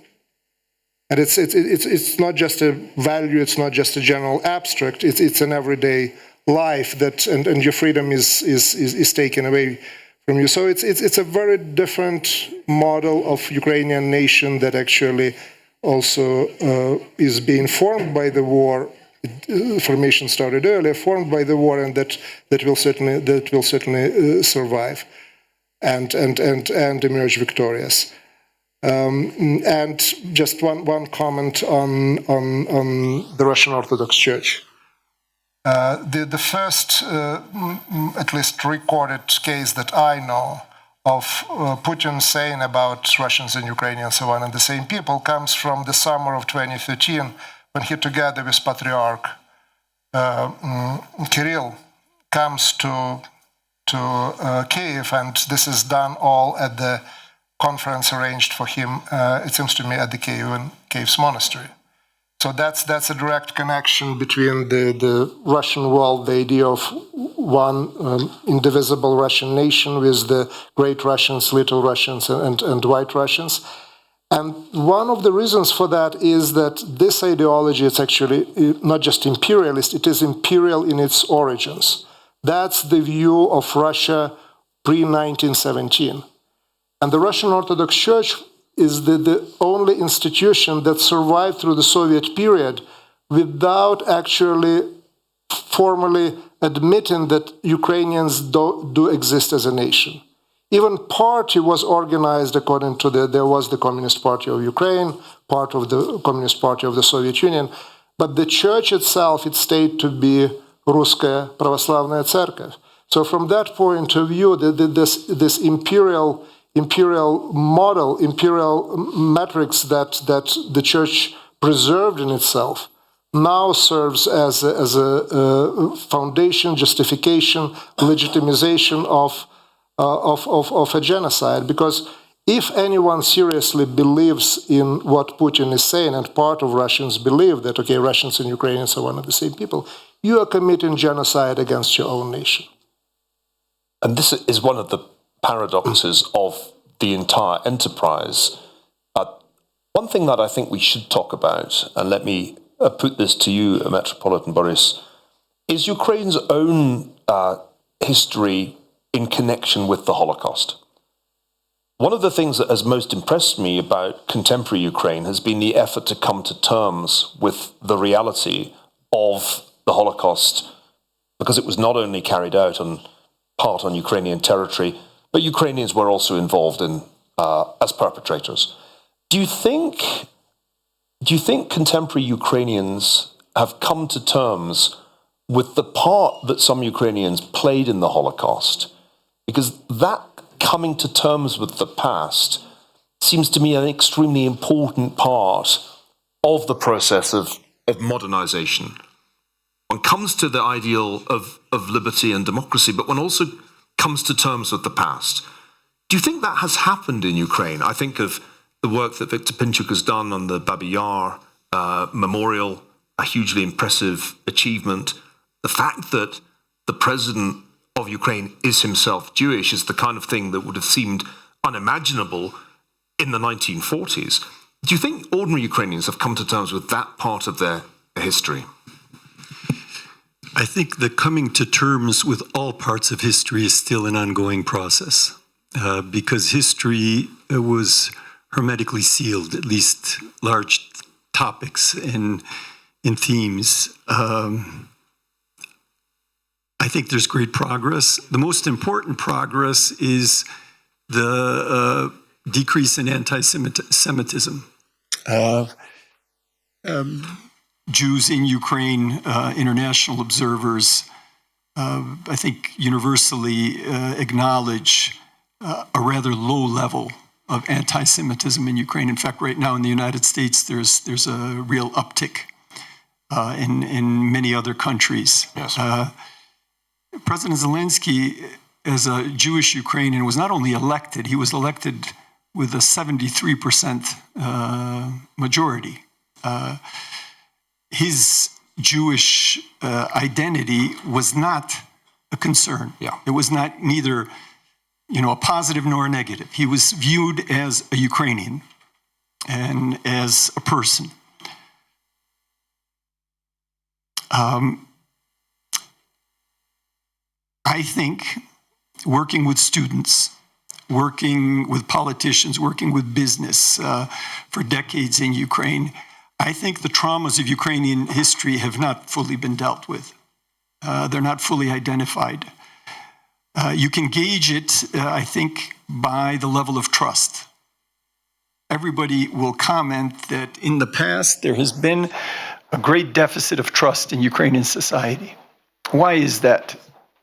And it's not just a value, it's not just a general abstract, it's an everyday life that, and your freedom is taken away from you. So it's a very different model of Ukrainian nation that actually also is being formed by the war. Formation started earlier, formed by the war, and that will certainly survive and emerge victorious. And just one comment on the Russian Orthodox Church. The first, at least recorded case that I know of Putin saying about Russians and Ukrainians and so on and the same people comes from the summer of 2013, when he, together with Patriarch Kirill, comes to Kiev, and this is done all at the conference arranged for him, it seems to me, at the Kiev's monastery. So that's a direct connection between the Russian world, the idea of one indivisible Russian nation with the Great Russians, Little Russians, and White Russians. And one of the reasons for that is that this ideology is actually not just imperialist, it is imperial in its origins. That's the view of Russia pre-1917. And the Russian Orthodox Church is the only institution that survived through the Soviet period without actually formally admitting that Ukrainians do exist as a nation. Even party was organized according to there was the Communist Party of Ukraine, part of the Communist Party of the Soviet Union, but the church itself, it stayed to be Ruskaya Pravoslavnaya Tserkev. So from that point of view, this imperial model, imperial metrics that the church preserved in itself now serves as a foundation, justification, legitimization of a genocide. Because if anyone seriously believes in what Putin is saying, and part of Russians believe that, okay, Russians and Ukrainians are one of the same people, you are committing genocide against your own nation. And this is one of the paradoxes of the entire enterprise. One thing that I think we should talk about, and let me put this to you, Metropolitan Boris, is Ukraine's own history in connection with the Holocaust. One of the things that has most impressed me about contemporary Ukraine has been the effort to come to terms with the reality of the Holocaust, because it was not only carried out on part on Ukrainian territory, but Ukrainians were also involved in as perpetrators. Do you think contemporary Ukrainians have come to terms with the part that some Ukrainians played in the Holocaust? Because that coming to terms with the past seems to me an extremely important part of the process of modernization. One comes to the ideal of liberty and democracy, but one also comes to terms with the past. Do you think that has happened in Ukraine? I think of the work that Victor Pinchuk has done on the Babi Yar memorial, a hugely impressive achievement. The fact that the president of Ukraine is himself Jewish is the kind of thing that would have seemed unimaginable in the 1940s. Do you think ordinary Ukrainians have come to terms with that part of their history? I think the coming to terms with all parts of history is still an ongoing process, because history was hermetically sealed, at least large topics and themes. I think there's great progress. The most important progress is the decrease in anti-Semitism. Jews in Ukraine, international observers, I think universally acknowledge a rather low level of anti-Semitism in Ukraine. In fact, right now in the United States, there's a real uptick in many other countries. Yes. President Zelensky, as a Jewish Ukrainian, was not only elected, he was elected with a 73% majority. His Jewish identity was not a concern. Yeah. It was not neither, a positive nor a negative. He was viewed as a Ukrainian and as a person. I think working with students, working with politicians, working with business for decades in Ukraine, I think the traumas of Ukrainian history have not fully been dealt with. They're not fully identified. You can gauge it, I think, by the level of trust. Everybody will comment that in the past there has been a great deficit of trust in Ukrainian society. Why is that?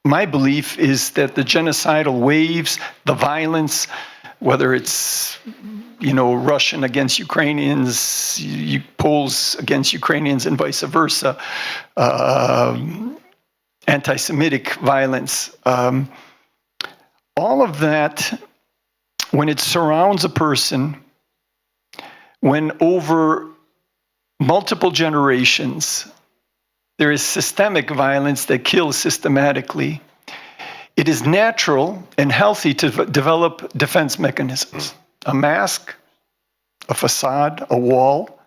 My belief is that the genocidal waves, the violence, whether it's Russian against Ukrainians, Poles against Ukrainians, and vice versa, anti-Semitic violence, all of that, when it surrounds a person, when over multiple generations there is systemic violence that kills systematically, it is natural and healthy to develop defense mechanisms. A mask, a facade, a wall,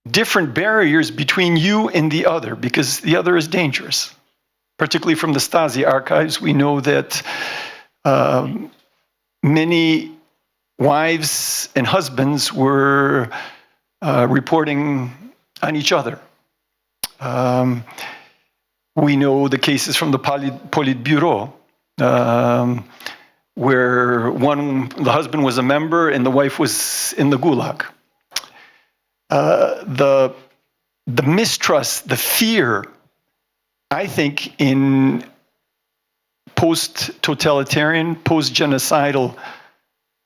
different barriers between you and the other, because the other is dangerous. Particularly from the Stasi archives, we know that many wives and husbands were reporting on each other. We know the cases from the Politburo, where the husband was a member and the wife was in the gulag. The mistrust, the fear, I think, in post-totalitarian, post-genocidal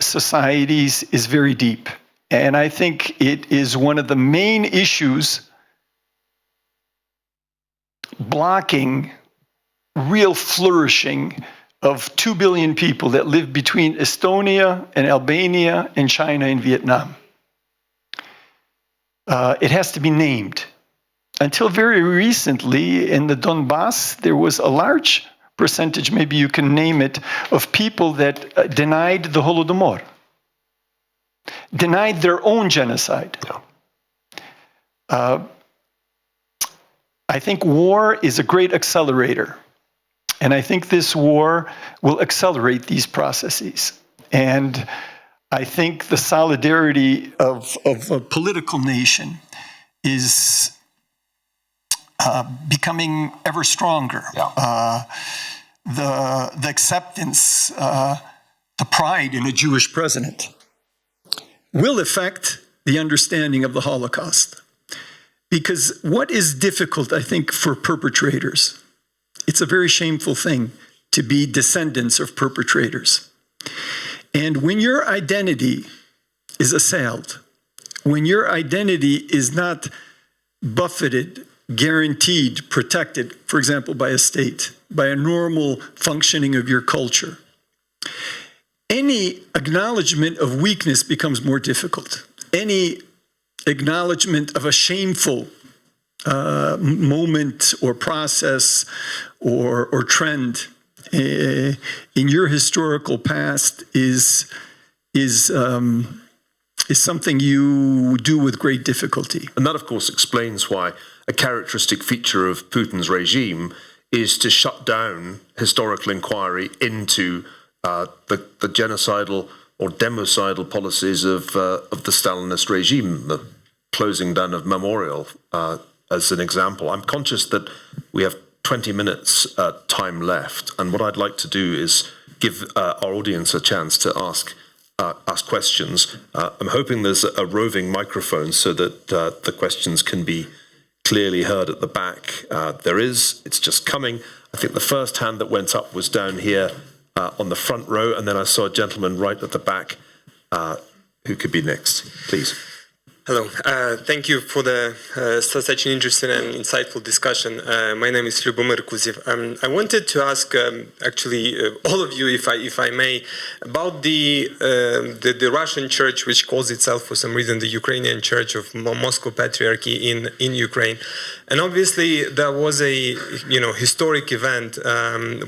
societies is very deep. And I think it is one of the main issues blocking real flourishing of 2 billion people that live between Estonia and Albania and China and Vietnam. It has to be named. Until very recently, in the Donbass, there was a large percentage, maybe you can name it, of people that denied the Holodomor, denied their own genocide. I think war is a great accelerator. And I think this war will accelerate these processes. And I think the solidarity of a political nation is becoming ever stronger. Yeah. The acceptance, the pride in a Jewish president will affect the understanding of the Holocaust. Because what is difficult, I think, for perpetrators, it's a very shameful thing to be descendants of perpetrators. And when your identity is assailed, when your identity is not buffeted, guaranteed, protected, for example, by a state, by a normal functioning of your culture, any acknowledgement of weakness becomes more difficult. Any acknowledgement of a shameful moment or process or trend in your historical past is is something you do with great difficulty. And that, of course, explains why a characteristic feature of Putin's regime is to shut down historical inquiry into the genocidal or democidal policies of the Stalinist regime, the closing down of Memorial, as an example. I'm conscious that we have 20 minutes time left, and what I'd like to do is give our audience a chance to ask questions. I'm hoping there's a roving microphone so that the questions can be clearly heard at the back. There is, it's just coming. I think the first hand that went up was down here on the front row, and then I saw a gentleman right at the back. Who could be next, please? Hello. Thank you for such an interesting and insightful discussion. My name is Lyubomir Kuzev. I wanted to ask, all of you, if I may, about the Russian Church, which calls itself, for some reason, the Ukrainian Church of Moscow Patriarchy in Ukraine. And obviously, there was a historic event,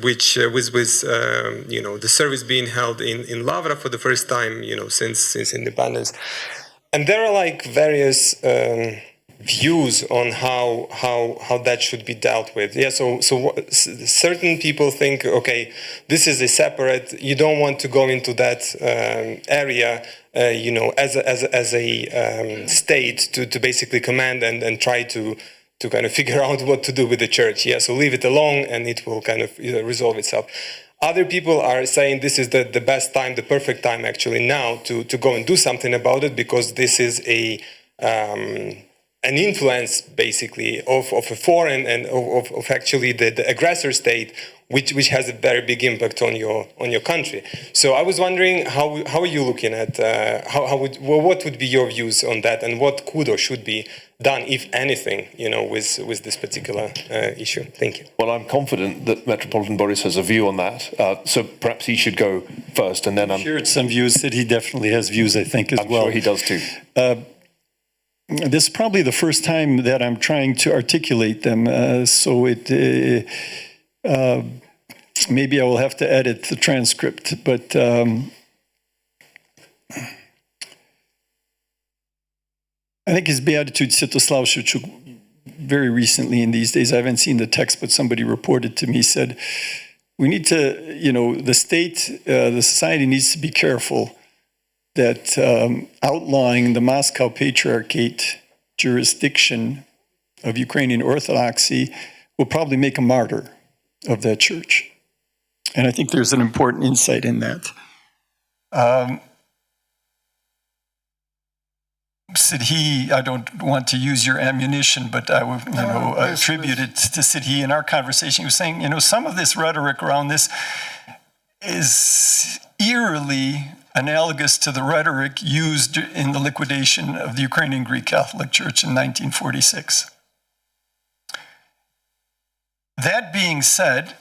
which was the service being held in Lavra for the first time, since independence. And there are various views on how that should be dealt with. Yeah. So certain people think, okay, this is a separate. You don't want to go into that area, as a state to basically command and try to kind of figure out what to do with the church. Yeah. So leave it alone, and it will kind of resolve itself. Other people are saying this is the best time, the perfect time actually now to go and do something about it, because this is an influence basically of a foreign and of actually the aggressor state, which has a very big impact on your country. So I was wondering how are you looking at what would be your views on that, and what could or should be done, if anything, with this particular issue. Thank you. Well, I'm confident that Metropolitan Boris has a view on that, so perhaps he should go first, and then I'm shared some views that he definitely has views, I think, as well. I'm sure he does too. This is probably the first time that I'm trying to articulate them, so it maybe I will have to edit the transcript, but I think His Beatitude Sviatoslav Shevchuk very recently in these days, I haven't seen the text, but somebody reported to me, said, we need to, the state, the society needs to be careful that outlawing the Moscow Patriarchate jurisdiction of Ukrainian Orthodoxy will probably make a martyr of that church. And I think there's an important insight in that. Sidhi, I don't want to use your ammunition, but I would, attribute it to Sidhi in our conversation. He was saying, some of this rhetoric around this is eerily analogous to the rhetoric used in the liquidation of the Ukrainian Greek Catholic Church in 1946. That being said,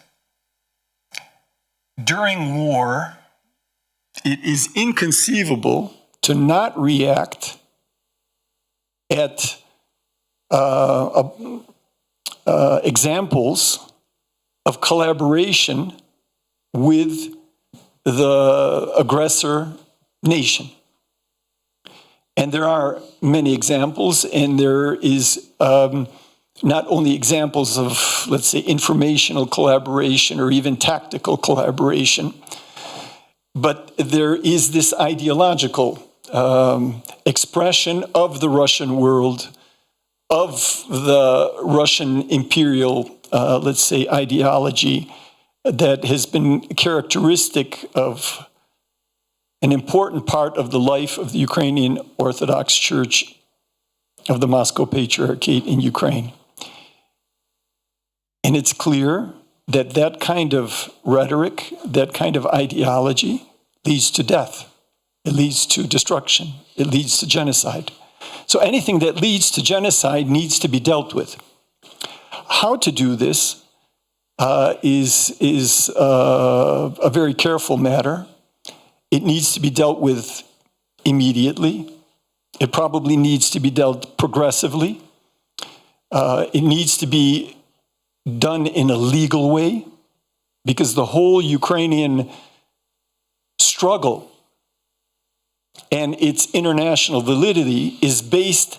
during war, it is inconceivable to not react at examples of collaboration with the aggressor nation. And there are many examples, and there is not only examples of, let's say, informational collaboration or even tactical collaboration, but there is this ideological expression of the Russian world, of the Russian imperial, let's say, ideology that has been characteristic of an important part of the life of the Ukrainian Orthodox Church of the Moscow Patriarchate in Ukraine. And it's clear that that kind of rhetoric, that kind of ideology leads to death. It leads to destruction. It leads to genocide. So anything that leads to genocide needs to be dealt with. How to do this is a very careful matter. It needs to be dealt with immediately. It probably needs to be dealt progressively. It needs to be done in a legal way, because the whole Ukrainian struggle and its international validity is based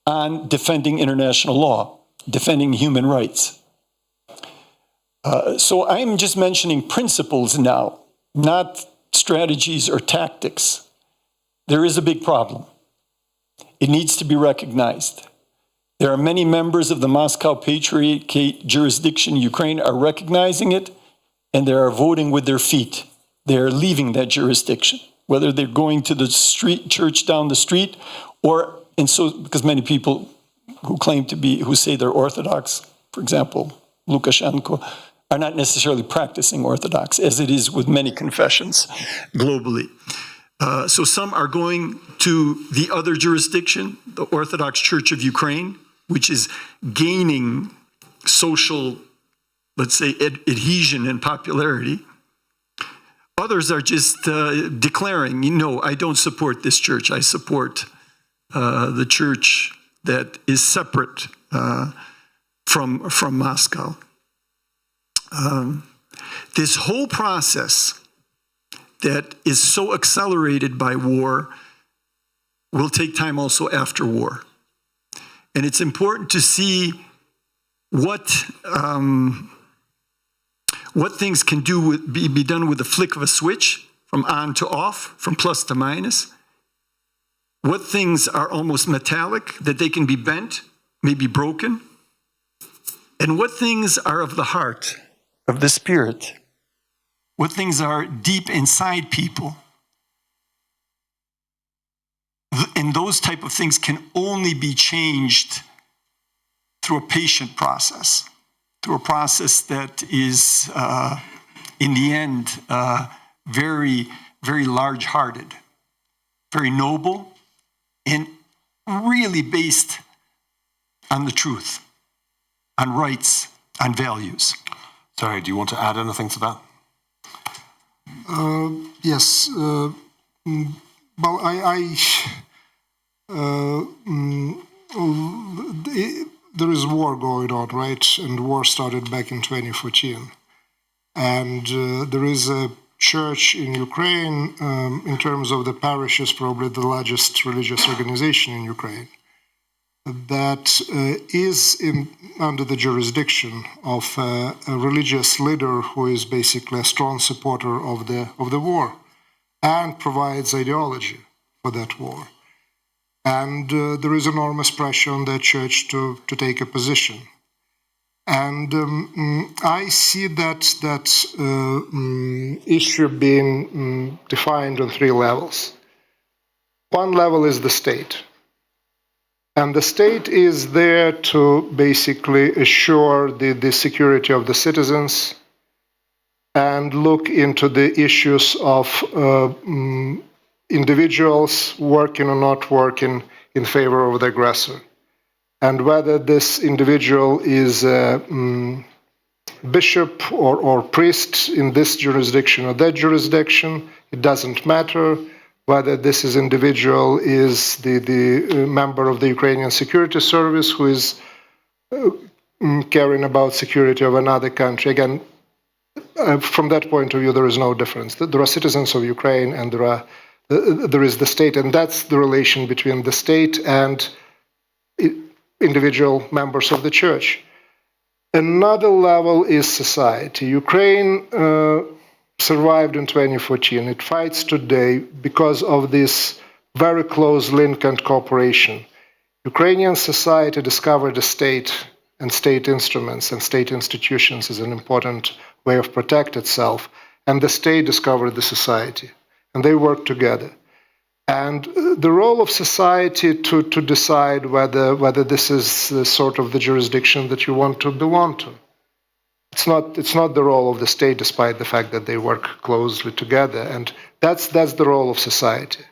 on defending international law, defending human rights. So I'm just mentioning principles now, not strategies or tactics. There is a big problem. It needs to be recognized. There are many members of the Moscow Patriarchate jurisdiction in Ukraine are recognizing it, and they are voting with their feet. They are leaving that jurisdiction, whether they're going to the street church down the street, or because many people who claim to be, who say they're Orthodox, for example, Lukashenko, are not necessarily practicing Orthodox, as it is with many confessions globally. So some are going to the other jurisdiction, the Orthodox Church of Ukraine, which is gaining social, let's say, adhesion and popularity. Others are just declaring, no, I don't support this church. I support the church that is separate from Moscow. This whole process that is so accelerated by war will take time also after war. And it's important to see what things can be done with the flick of a switch, from on to off, from plus to minus. What things are almost metallic, that they can be bent, maybe broken. And what things are of the heart, of the spirit. What things are deep inside people. And those type of things can only be changed through a patient process, through a process that is, in the end, very, very large-hearted, very noble, and really based on the truth, on rights, on values. Sorry, do you want to add anything to that? Yes. Well, there is war going on, right? And war started back in 2014. And there is a church in Ukraine, in terms of the parishes, probably the largest religious organization in Ukraine, that is under the jurisdiction of a religious leader who is basically a strong supporter of the war and provides ideology for that war. And there is enormous pressure on that church to take a position. And I see that issue being defined on three levels. One level is the state. And the state is there to basically assure the security of the citizens and look into the issues of individuals working or not working in favor of the aggressor. And whether this individual is a bishop or priest in this jurisdiction or that jurisdiction, it doesn't matter. Whether this individual is the member of the Ukrainian Security Service who is caring about security of another country. Again, from that point of view, there is no difference. There are citizens of Ukraine and there is the state, and that's the relation between the state and individual members of the church. Another level is society. Ukraine survived in 2014. It fights today because of this very close link and cooperation. Ukrainian society discovered the state and state instruments and state institutions as an important way of protect itself, and the state discovered the society, and they work together. And the role of society to decide whether this is the sort of the jurisdiction that you want to belong to. It's not the role of the state, despite the fact that they work closely together, and that's the role of society.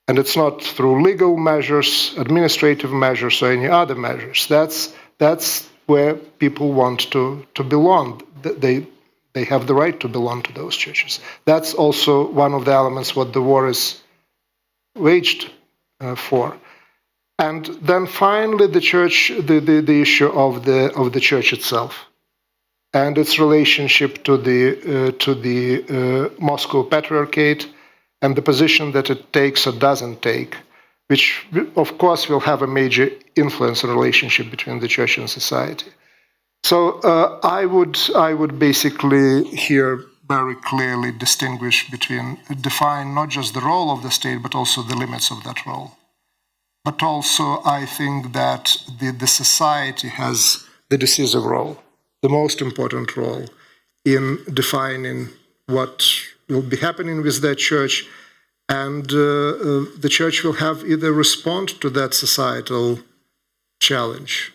And it's not through legal measures, administrative measures, or any other measures. That's where people want to belong. They have the right to belong to those churches. That's also one of the elements what the war is waged for. And then finally, the church, the issue of the church itself, and its relationship to the Moscow Patriarchate, and the position that it takes or doesn't take, which of course will have a major influence on the relationship between the church and society. So I would basically here very clearly distinguish between, define not just the role of the state, but also the limits of that role. But also I think that the society has the decisive role, the most important role in defining what will be happening with that church, and the church will have either respond to that societal challenge,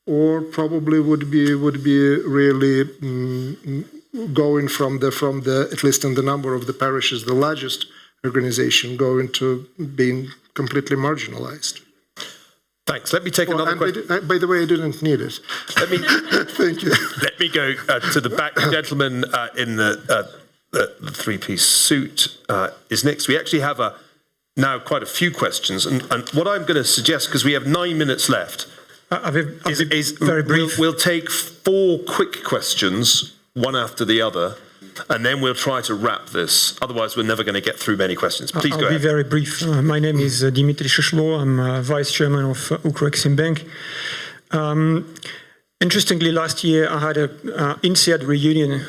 or probably would be really going from the at least in the number of the parishes, the largest organization, going to being completely marginalized. Thanks. Let me take another question. By the way, I didn't need it. Let me thank you. Let me go to the back. The gentleman in the three-piece suit is next. We actually have now quite a few questions, and what I'm going to suggest, because we have 9 minutes left, is very brief. We'll take 4 quick questions, one after the other, and then we'll try to wrap this. Otherwise, we're never going to get through many questions. Please go ahead. I'll be very brief. My name is Dimitri Shishlo. I'm vice chairman of Ukro-Exim Bank. Interestingly, last year I had an INSEAD reunion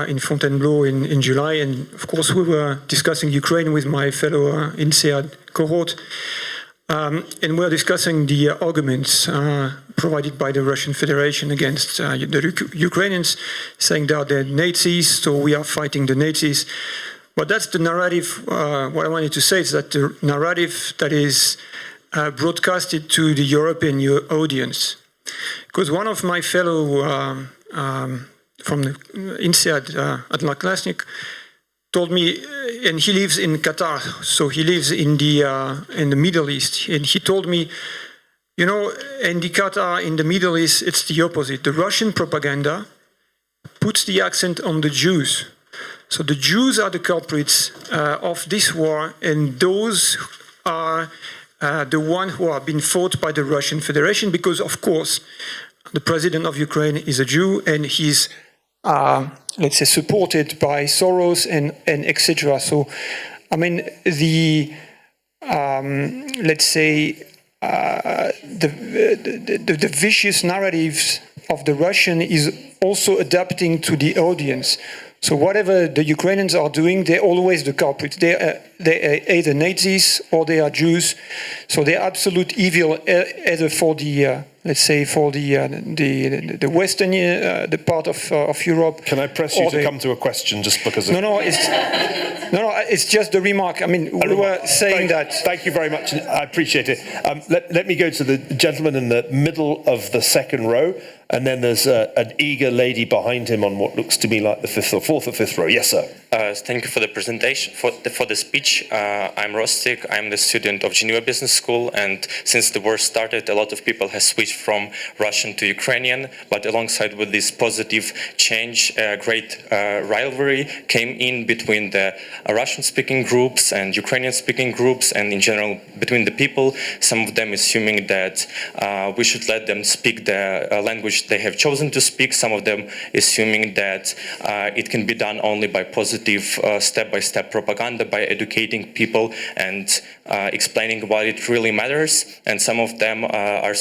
in Fontainebleau in July, and of course we were discussing Ukraine with my fellow INSEAD cohort. And we're discussing the arguments provided by the Russian Federation against the Ukrainians, saying that they're Nazis, so we are fighting the Nazis. But that's the narrative. What I wanted to say is that the narrative that is broadcasted to the European audience. Because one of my fellow from the INSEAD, Adlan Klasnik, told me, and he lives in Qatar, so he lives in the Middle East, and he told me, you know, in the Qatar, in the Middle East, it's the opposite. The Russian propaganda puts the accent on the Jews. So the Jews are the culprits of this war, and those are the ones who are being fought by the Russian Federation, because, of course, the president of Ukraine is a Jew, and he's let's say, supported by Soros and etc. So, I mean, let's say, the vicious narratives of the Russian is also adapting to the audience. So whatever the Ukrainians are doing, they're always the culprits. They're either Nazis or they are Jews. So they're absolute evil, either for the let's say for the western the part of Europe. Can I press you to come to a question just because? It's just the remark. I mean, we were saying that. Thank you very much. I appreciate it. Let me go to the gentleman in the middle of the second row, and then there's an eager lady behind him on what looks to me like the fourth or fifth row. Yes, sir. Thank you for the presentation, for the speech. I'm Rostik. I'm the student of Geneva Business School, and since the war started, a lot of people have switched from Russian to Ukrainian, but alongside with this positive change, a great rivalry came in between the Russian-speaking groups and Ukrainian-speaking groups, and in general between the people. Some of them assuming that we should let them speak the language they have chosen to speak. Some of them assuming that it can be done only by positive step-by-step propaganda, by educating people and explaining what it really matters. And some of them are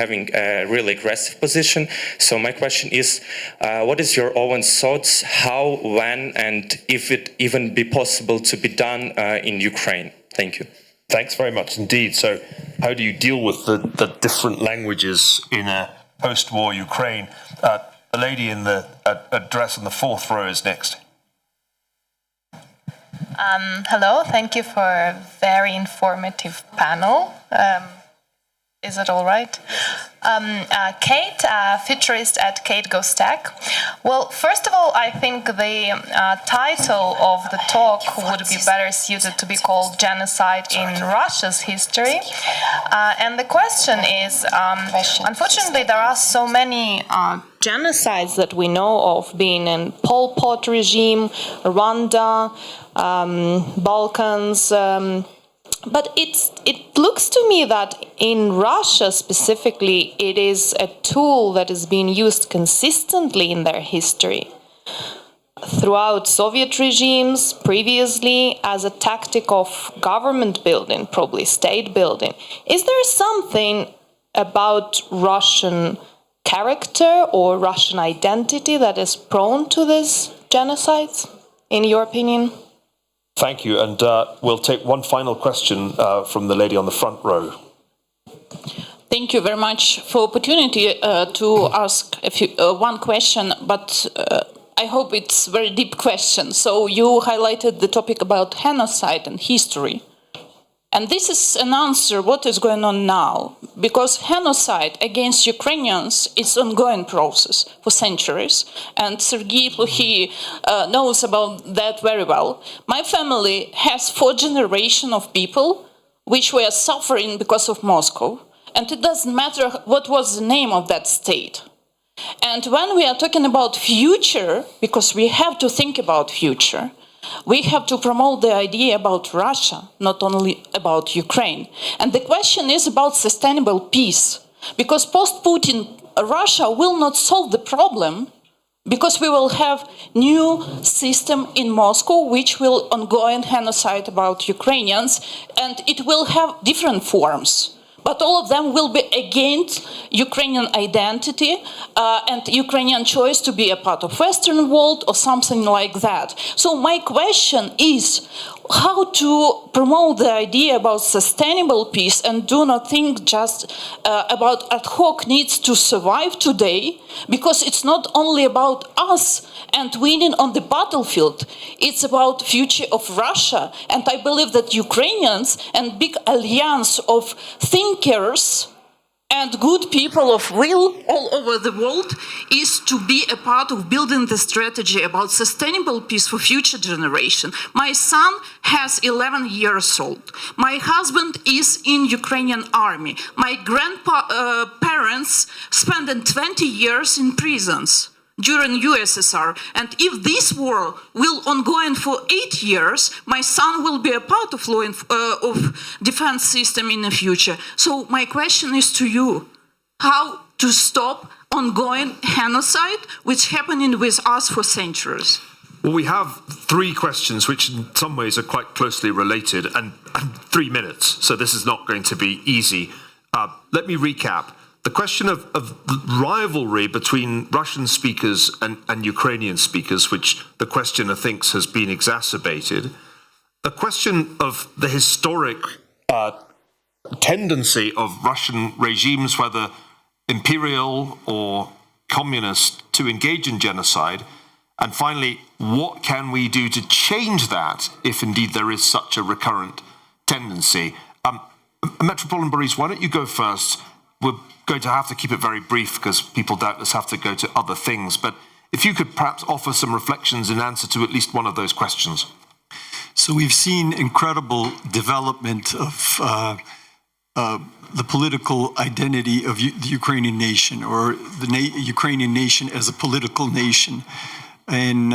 having a really aggressive position. So my question is, what is your own thoughts, how, when, and if it even be possible to be done in Ukraine? Thank you. Thanks very much indeed. So how do you deal with the different languages in a post-war Ukraine? The lady in the dress in the fourth row is next. Hello, thank you for a very informative panel. Is it all right? Kate, futurist at Kate Goes Tech. Well, first of all, I think the title of the talk would be better suited to be called Genocide in Russia's History. And the question is, unfortunately, there are so many genocides that we know of, being in Pol Pot regime, Rwanda, Balkans, but it looks to me that in Russia specifically, it is a tool that is being used consistently in their history. throughout Soviet regimes previously as a tactic of government building, probably state building. Is there something about Russian character or Russian identity that is prone to these genocides, in your opinion? Thank you. And we'll take one final question from the lady on the front row. Thank you very much for opportunity to ask one question, but I hope it's a very deep question. So you highlighted the topic about genocide and history. And this is an answer what is going on now, because genocide against Ukrainians is an ongoing process for centuries, and Sergei Plukhy knows about that very well. My family has 4 generations of people which were suffering because of Moscow, and it doesn't matter what was the name of that state. And when we are talking about future, because we have to think about future, we have to promote the idea about Russia, not only about Ukraine. And the question is about sustainable peace, because post-Putin Russia will not solve the problem, because we will have new system in Moscow which will ongoing genocide about Ukrainians, and it will have different forms. But all of them will be against Ukrainian identity and Ukrainian choice to be a part of Western world or something like that. So my question is how to promote the idea about sustainable peace and do not think just about ad hoc needs to survive today, because it's not only about us and winning on the battlefield, it's about future of Russia. And I believe that Ukrainians and big alliance of thinkers and good people of will all over the world is to be a part of building the strategy about sustainable peace for future generation. My son has 11 years old. My husband is in Ukrainian army. My grandparents spent 20 years in prisons during USSR. And if this war will ongoing for 8 years, my son will be a part of of defense system in the future. So my question is to you, how to stop ongoing genocide which happening with us for centuries? Well, we have 3 questions which in some ways are quite closely related, and 3 minutes, so this is not going to be easy. Let me recap. The question of rivalry between Russian speakers and Ukrainian speakers, which the questioner thinks has been exacerbated. The question of the historic tendency of Russian regimes, whether imperial or communist, to engage in genocide. And finally, what can we do to change that if indeed there is such a recurrent tendency? Metropolitan Boris, why don't you go first? We're going to have to keep it very brief because people doubtless have to go to other things. But if you could perhaps offer some reflections in answer to at least one of those questions. So we've seen incredible development of the political identity of the Ukrainian nation, or the Ukrainian nation as a political nation, and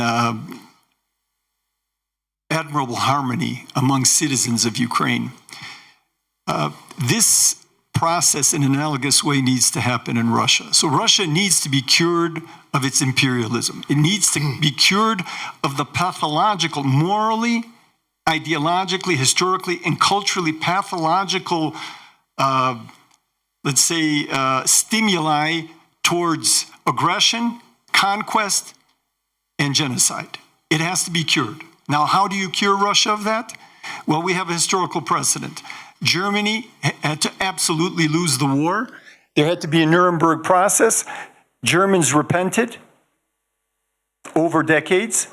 admirable harmony among citizens of Ukraine. This process in an analogous way needs to happen in Russia. So Russia needs to be cured of its imperialism. It needs to be cured of the pathological, morally, ideologically, historically, and culturally pathological, let's say, stimuli towards aggression, conquest, and genocide. It has to be cured. Now, how do you cure Russia of that? Well, we have a historical precedent. Germany had to absolutely lose the war. There had to be a Nuremberg process. Germans repented over decades.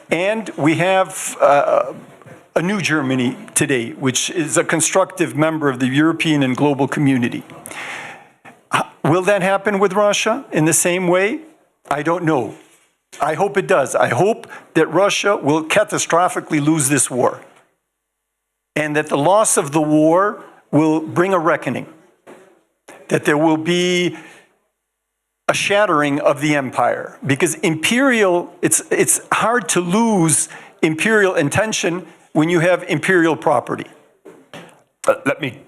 And we have a new Germany today, which is a constructive member of the European and global community. Will that happen with Russia in the same way? I don't know. I hope it does. I hope that Russia will catastrophically lose this war, and that the loss of the war will bring a reckoning, that there will be a shattering of the empire. Because imperial, it's hard to lose imperial intention when you have imperial property. Let me,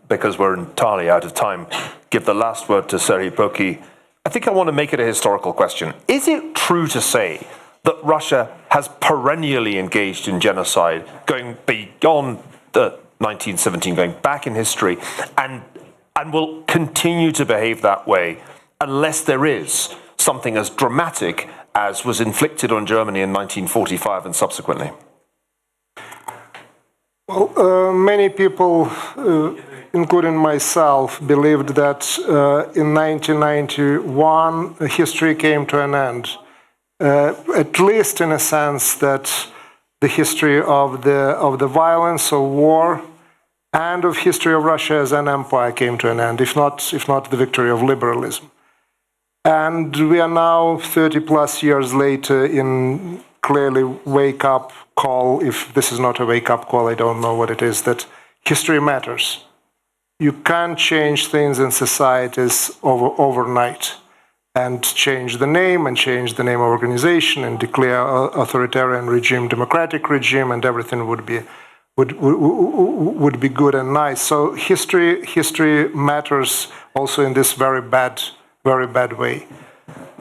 because we're entirely out of time, give the last word to Serhii Plukhy. I think I want to make it a historical question. Is it true to say that Russia has perennially engaged in genocide, going beyond the 1917, going back in history, and will continue to behave that way unless there is something as dramatic as was inflicted on Germany in 1945 and subsequently? Well, many people, including myself, believed that in 1991 history came to an end. At least in a sense that the history of the violence of war and of history of Russia as an empire came to an end, if not the victory of liberalism. And we are now 30 plus years later in clearly wake-up call. If this is not a wake-up call, I don't know what it is, that history matters. You can't change things in societies overnight and change the name of organization and declare authoritarian regime, democratic regime, and everything would be good and nice. So history matters also in this very bad way.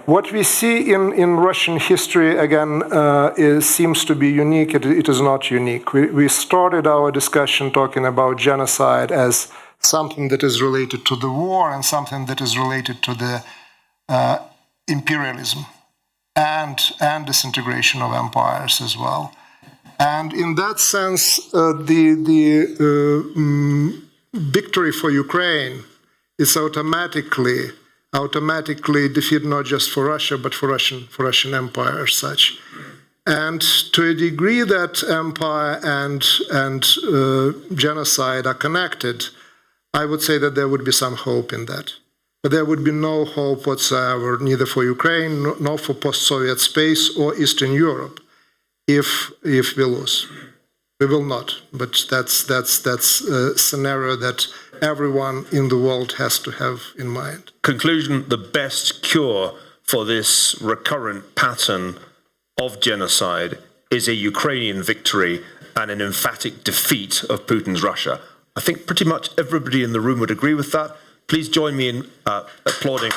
What we see in Russian history, again, seems to be unique. It is not unique. We started our discussion talking about genocide as something that is related to the war and something that is related to the imperialism and disintegration of empires as well. And in that sense, the victory for Ukraine is automatically defeat not just for Russia, but for Russian Empire as such. And to a degree that empire and genocide are connected, I would say that there would be some hope in that. But there would be no hope whatsoever, neither for Ukraine, nor for post-Soviet space or Eastern Europe, if we lose. We will not, but that's a scenario that everyone in the world has to have in mind. Conclusion, the best cure for this recurrent pattern of genocide is a Ukrainian victory and an emphatic defeat of Putin's Russia. I think pretty much everybody in the room would agree with that. Please join me in applauding.